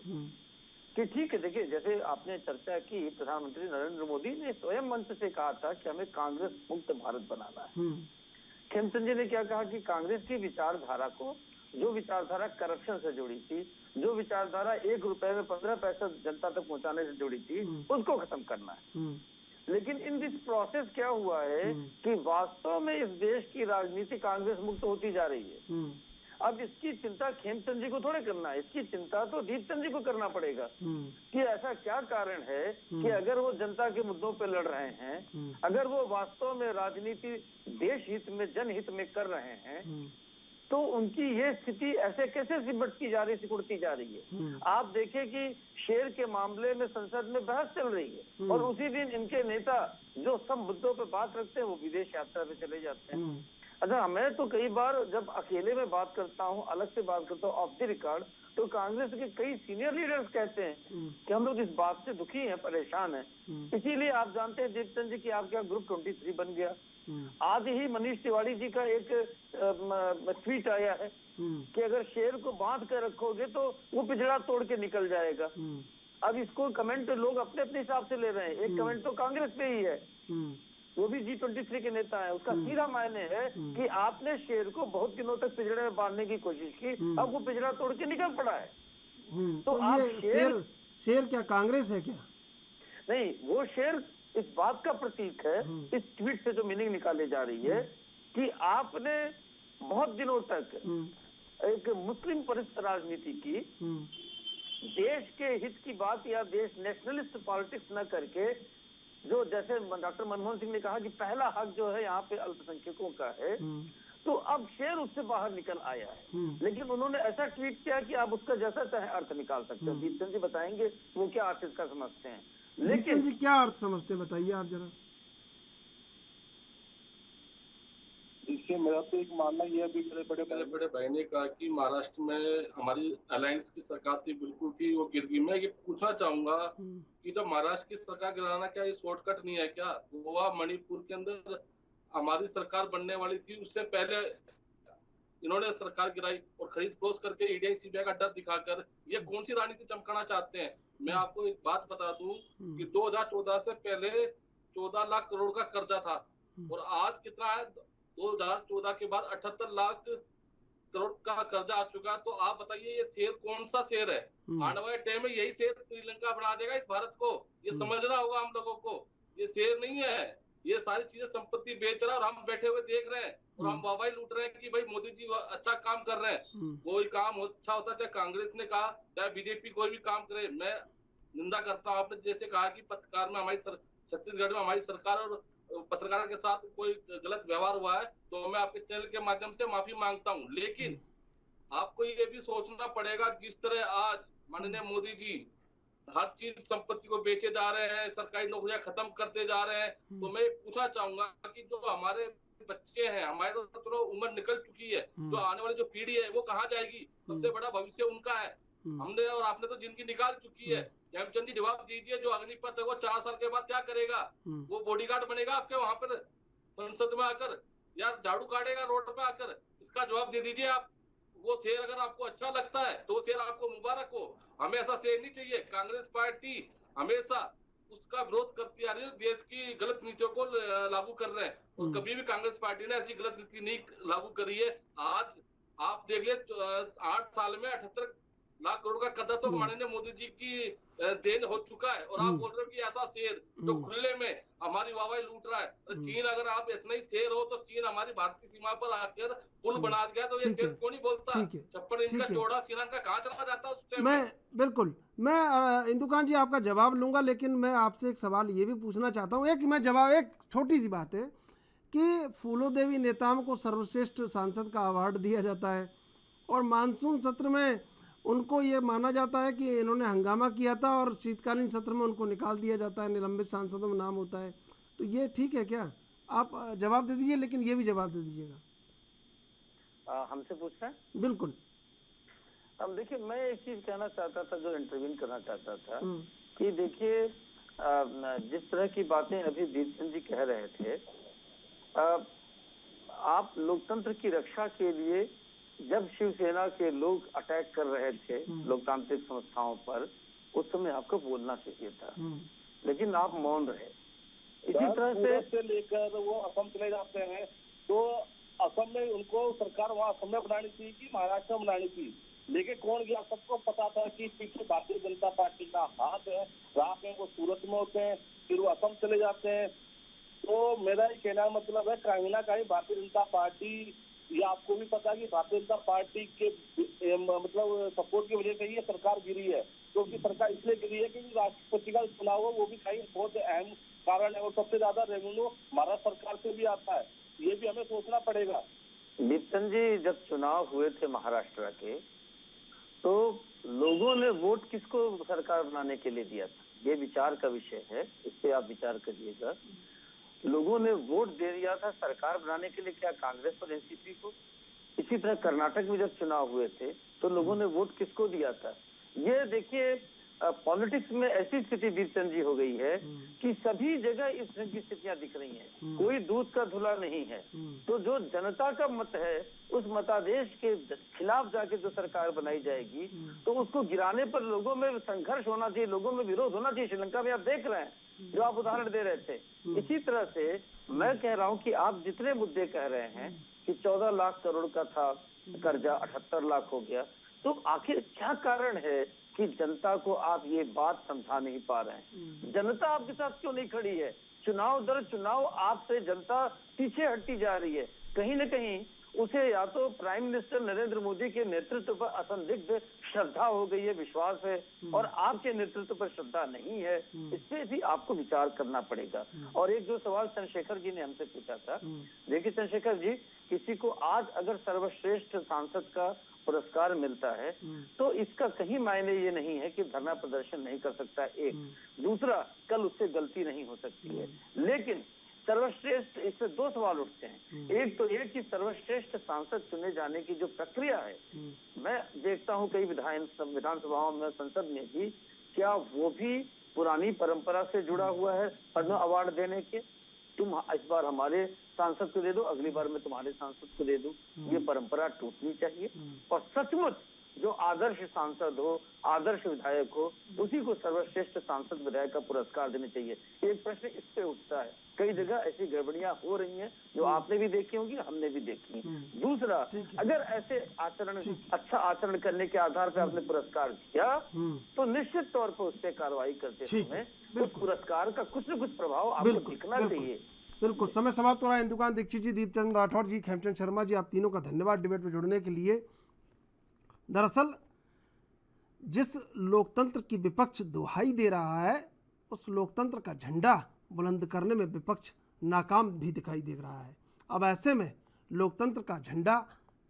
कि ठीक है, देखिए जैसे आपने चर्चा की, प्रधानमंत्री नरेंद्र मोदी ने स्वयं मंच से कहा था कि हमें कांग्रेस मुक्त भारत बनाना है। खेमचंद जी ने क्या कहा कि कांग्रेस की विचारधारा को, जो विचारधारा करप्शन से जुड़ी थी, जो विचारधारा 1 रुपए में 15 पैसा जनता तक पहुंचाने से जुड़ी थी, उसको खत्म करना है। लेकिन इन दिस प्रोसेस क्या हुआ है कि वास्तव में इस देश की राजनीति कांग्रेस मुक्त होती जा रही है। अब इसकी चिंता खेमचंद जी को थोड़े करना है, इसकी चिंता तो दीपचंद जी को करना पड़ेगा कि ऐसा क्या कारण है कि अगर वो जनता के मुद्दों पे लड़ रहे हैं, अगर वो वास्तव में राजनीति देश हित में, जनहित में कर रहे हैं, तो उनकी ये स्थिति ऐसे कैसे सिकुड़ती जा रही है। आप देखें कि शेर के मामले में संसद में बहस चल रही है और उसी दिन इनके नेता जो सब मुद्दों पे बात रखते हैं वो विदेश यात्रा पे चले जाते हैं। अच्छा, मैं तो कई बार जब अकेले में बात करता हूँ, अलग से बात करता हूँ ऑफ द रिकॉर्ड, तो कांग्रेस के कई सीनियर लीडर्स कहते हैं कि हम लोग इस बात से दुखी हैं, परेशान हैं। इसीलिए आप जानते हैं दीपचंद जी की आपके यहाँ ग्रुप 23 बन गया। आज ही मनीष तिवारी जी का एक ट्वीट आया है कि अगर शेर को बांध कर रखोगे तो वो पिंजरा तोड़ के निकल जाएगा। अब इसको कमेंट लोग अपने अपने हिसाब से ले रहे हैं। एक कमेंट तो कांग्रेस पे ही है, वो भी G23 के नेता है, उसका सीधा मायने है कि आपने शेर को बहुत दिनों तक पिंजरे में बांधने की कोशिश की, अब वो पिंजरा तोड़ के निकल पड़ा है। तो आप शेर क्या कांग्रेस है क्या? नहीं, वो शेर इस बात का प्रतीक है, इस ट्वीट से जो मीनिंग निकाली जा रही है कि आपने बहुत दिनों तक एक मुस्लिम परिस्थ राजनीति की, देश के हित की बात या देश नेशनलिस्ट पॉलिटिक्स न करके, जो जैसे डॉक्टर मनमोहन सिंह ने कहा कि पहला हक जो है यहाँ पे अल्पसंख्यकों का है, तो अब शेर उससे बाहर निकल आया है। लेकिन उन्होंने ऐसा ट्वीट किया कि आप उसका जैसा चाहे अर्थ निकाल सकते हैं। दीपचंद जी बताएंगे वो क्या अर्थ इसका समझते हैं। लेकिन जी क्या अर्थ समझते हैं, बताइए आप जरा। इससे मेरा तो एक मानना यह भी, मेरे बड़े भाई ने कहा कि महाराष्ट्र में हमारी अलायंस की सरकार थी, बिल्कुल थी, वो गिर गई। मैं ये पूछना चाहूंगा कि जब महाराष्ट्र की सरकार गिराना क्या ये शॉर्टकट नहीं है क्या? गोवा, मणिपुर के अंदर हमारी सरकार बनने वाली थी, उससे पहले इन्होंने सरकार गिराई और खरीद फरोख्त करके ईडी सीबीआई का डर दिखाकर ये कौन सी राजनीति चमकाना चाहते हैं? मैं आपको एक बात बता दूं कि 2014 से पहले 14 लाख करोड़ का कर्जा था और आज कितना है? 2014 के बाद 78 लाख करोड़ का कर्जा आ चुका। तो आप बताइए ये शेर कौन सा शेर है? आने वाले टाइम में यही शेर श्रीलंका बना देगा इस भारत को। ये समझना होगा हम लोगों को, ये शेर नहीं है। ये सारी चीजें संपत्ति बेच रहा है और हम बैठे हुए देख रहे हैं और हम वाहवाही लूट रहे हैं कि भाई मोदी जी अच्छा काम कर रहे हैं। कोई काम अच्छा होता है, चाहे कांग्रेस ने कहा चाहे बीजेपी कोई भी काम करे, मैं निंदा करता हूँ। आपने जैसे कहा कि पत्रकार में हमारी छत्तीसगढ़ में हमारी सरकार और पत्रकारों के साथ कोई गलत व्यवहार हुआ है तो मैं आपके चैनल के माध्यम से माफी मांगता हूँ। लेकिन आपको ये भी सोचना पड़ेगा, जिस तरह आज माननीय मोदी जी हर चीज संपत्ति को बेचे जा रहे हैं, सरकारी नौकरियां खत्म करते जा रहे हैं, तो मैं पूछना चाहूंगा कि जो हमारे बच्चे हैं, हमारे तो चलो उम्र निकल चुकी है, जो आने वाली जो पीढ़ी है वो कहाँ जाएगी? सबसे बड़ा भविष्य उनका है। हमने और आपने तो जिंदगी निकाल चुकी है। हेमचंद जी जवाब दीजिए, जो अग्निपथ है वो 4 साल के बाद क्या करेगा? वो बॉडीगार्ड बनेगा आपके वहां पर संसद में आकर या झाड़ू काटेगा रोड पे आकर? इसका जवाब दे दीजिए आप। वो शेर अगर आपको अच्छा लगता है तो शेर आपको मुबारक हो, हमें ऐसा शेर नहीं चाहिए। कांग्रेस पार्टी हमेशा उसका विरोध करती आ रही है, देश की गलत नीतियों को लागू कर रहे हैं और कभी भी कांग्रेस पार्टी ने ऐसी गलत नीति नहीं लागू करी है। आज आप देख ले 8 साल में 78 लाख करोड़ का कर्जा तो माननीय मोदी जी की देन हो चुका है और आप बोल रहे हो कि ऐसा शेर जो खुले में हमारी वाहवाही लूट रहा है। तो चीन, अगर आप इतना ही शेर हो तो चीन हमारी भारत की सीमा पर आकर पुल बना दिया तो ये शेर क्यों नहीं बोलता? 56 इंच का चौड़ा श्रीलंका कहाँ चला जाता उस टाइम? मैं इंदुकांत जी आपका जवाब लूंगा, लेकिन मैं आपसे एक सवाल ये भी पूछना चाहता हूँ। एक छोटी सी बात है कि फूलो देवी नेताओं को सर्वश्रेष्ठ सांसद का अवार्ड दिया जाता है और मानसून सत्र में उनको ये माना जाता है कि इन्होंने हंगामा किया था और शीतकालीन सत्र में उनको निकाल दिया जाता है, निलंबित सांसदों में नाम होता है। तो ये ठीक है क्या? आप जवाब दे दीजिए, लेकिन ये भी जवाब दे दीजिएगा। हमसे पूछ रहे हैं? बिल्कुल। अब देखिए, मैं एक चीज कहना चाहता था, जो इंटरव्यू करना चाहता था कि देखिए, जिस तरह की बातें अभी दीपचंद जी कह रहे थे, आप लोकतंत्र की रक्षा के लिए जब शिवसेना के लोग अटैक कर रहे थे लोकतांत्रिक संस्थाओं पर, उस समय आपको बोलना चाहिए था, लेकिन आप मौन रहे। इसी तरह से लेकर वो असम चले जाते हैं, तो असम में उनको सरकार वहाँ असम में बनानी चाहिए कि महाराष्ट्र में बनानी चाहिए, लेकिन कौन गया? सबको पता था कि पीछे भारतीय जनता पार्टी का हाथ है। रात में वो सूरत में होते हैं, फिर वो असम चले जाते हैं। तो मेरा ये कहना मतलब है, कहीं ना कहीं भारतीय जनता पार्टी, ये आपको भी पता है कि भारतीय जनता पार्टी के मतलब सपोर्ट की वजह से ये सरकार गिरी है। क्योंकि सरकार इसलिए गिरी है क्योंकि राष्ट्रपति का चुनाव हो, वो भी कहीं बहुत अहम कारण है, और सबसे ज्यादा रेवेन्यू महाराष्ट्र सरकार से भी आता है। ये भी हमें सोचना पड़ेगा। दीपचंद जी, जब चुनाव हुए थे महाराष्ट्र के, तो लोगों ने वोट किसको सरकार बनाने के लिए दिया था? ये विचार का विषय है, इस पे आप विचार करिएगा। लोगों ने वोट दे दिया था सरकार बनाने के लिए, क्या कांग्रेस और एनसीपी को? इसी तरह कर्नाटक में जब चुनाव हुए थे तो लोगों ने वोट किसको दिया था? ये देखिए, पॉलिटिक्स में ऐसी स्थिति दीपचंद जी हो गई है कि सभी जगह इस तरह की स्थितियां दिख रही हैं, कोई दूध का धुला नहीं है। तो जो जनता का मत है, उस मतादेश के खिलाफ जाके जो सरकार बनाई जाएगी, तो उसको गिराने पर लोगों में संघर्ष होना चाहिए, लोगों में विरोध होना चाहिए। श्रीलंका में आप देख रहे हैं, जो आप उदाहरण दे रहे थे। इसी तरह से मैं कह रहा हूँ कि आप जितने मुद्दे कह रहे हैं कि 14 लाख करोड़ का था कर्जा, 78 लाख हो गया, तो आखिर क्या कारण है कि जनता को आप ये बात समझा नहीं पा रहे हैं? जनता आपके साथ क्यों नहीं खड़ी है? चुनाव दर चुनाव आपसे जनता पीछे हटती जा रही है। कहीं न कहीं उसे या तो प्राइम मिनिस्टर नरेंद्र मोदी के नेतृत्व पर असंदिग्ध श्रद्धा हो गई है, विश्वास है, और आपके नेतृत्व पर श्रद्धा नहीं है। इस पे भी आपको विचार करना पड़ेगा। और एक जो सवाल चंद्रशेखर जी ने हमसे पूछा था, देखिए चंद्रशेखर जी, किसी को आज अगर सर्वश्रेष्ठ सांसद का पुरस्कार मिलता है तो इसका कहीं मायने ये नहीं है कि धरना प्रदर्शन नहीं कर सकता। एक दूसरा, कल उससे गलती नहीं हो सकती है। लेकिन सर्वश्रेष्ठ, इससे दो सवाल उठते हैं। एक तो ये कि सर्वश्रेष्ठ सांसद चुने जाने की जो प्रक्रिया है, मैं देखता हूँ कई विधानसभाओं में, संसद में भी, क्या वो भी पुरानी परंपरा से जुड़ा हुआ है पद्म अवार्ड देने के? तुम इस बार हमारे सांसद को दे दो, अगली बार मैं तुम्हारे सांसद को दे दूं। ये परंपरा टूटनी चाहिए और सचमुच जो आदर्श सांसद हो, आदर्श विधायक हो, उसी को सर्वश्रेष्ठ सांसद विधायक का पुरस्कार देना चाहिए। एक प्रश्न इस पे उठता है। कई जगह ऐसी गड़बड़ियां हो रही हैं जो आपने भी देखी होंगी, हमने भी देखी। दूसरा, अगर ऐसे आचरण, अच्छा आचरण करने के आधार पर आपने पुरस्कार दिया तो निश्चित तौर पर उस पर कार्रवाई करते समय उस पुरस्कार का कुछ न कुछ प्रभाव आपको दिखना चाहिए। बिल्कुल। समय समाप्त हो रहा है। इंदुकान दीक्षित जी, दीपचंद राठौर जी, खेमचंद शर्मा जी, आप तीनों का धन्यवाद डिबेट में जुड़ने के लिए। दरअसल जिस लोकतंत्र की विपक्ष दुहाई दे रहा है, उस लोकतंत्र का झंडा बुलंद करने में विपक्ष नाकाम भी दिखाई दे रहा है। अब ऐसे में लोकतंत्र का झंडा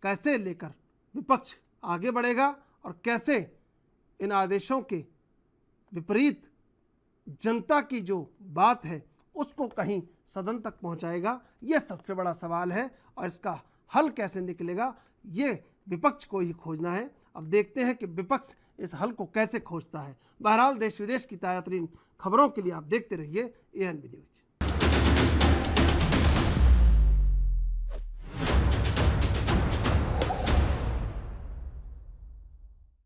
कैसे लेकर विपक्ष आगे बढ़ेगा और कैसे इन आदेशों के विपरीत जनता की जो बात है उसको कहीं सदन तक पहुंचाएगा, यह सबसे बड़ा सवाल है। और इसका हल कैसे निकलेगा, ये विपक्ष को ही खोजना है। अब देखते हैं कि विपक्ष इस हल को कैसे खोजता है। बहरहाल देश विदेश की ताज़ा तरीन खबरों के लिए आप देखते रहिए ANB न्यूज़।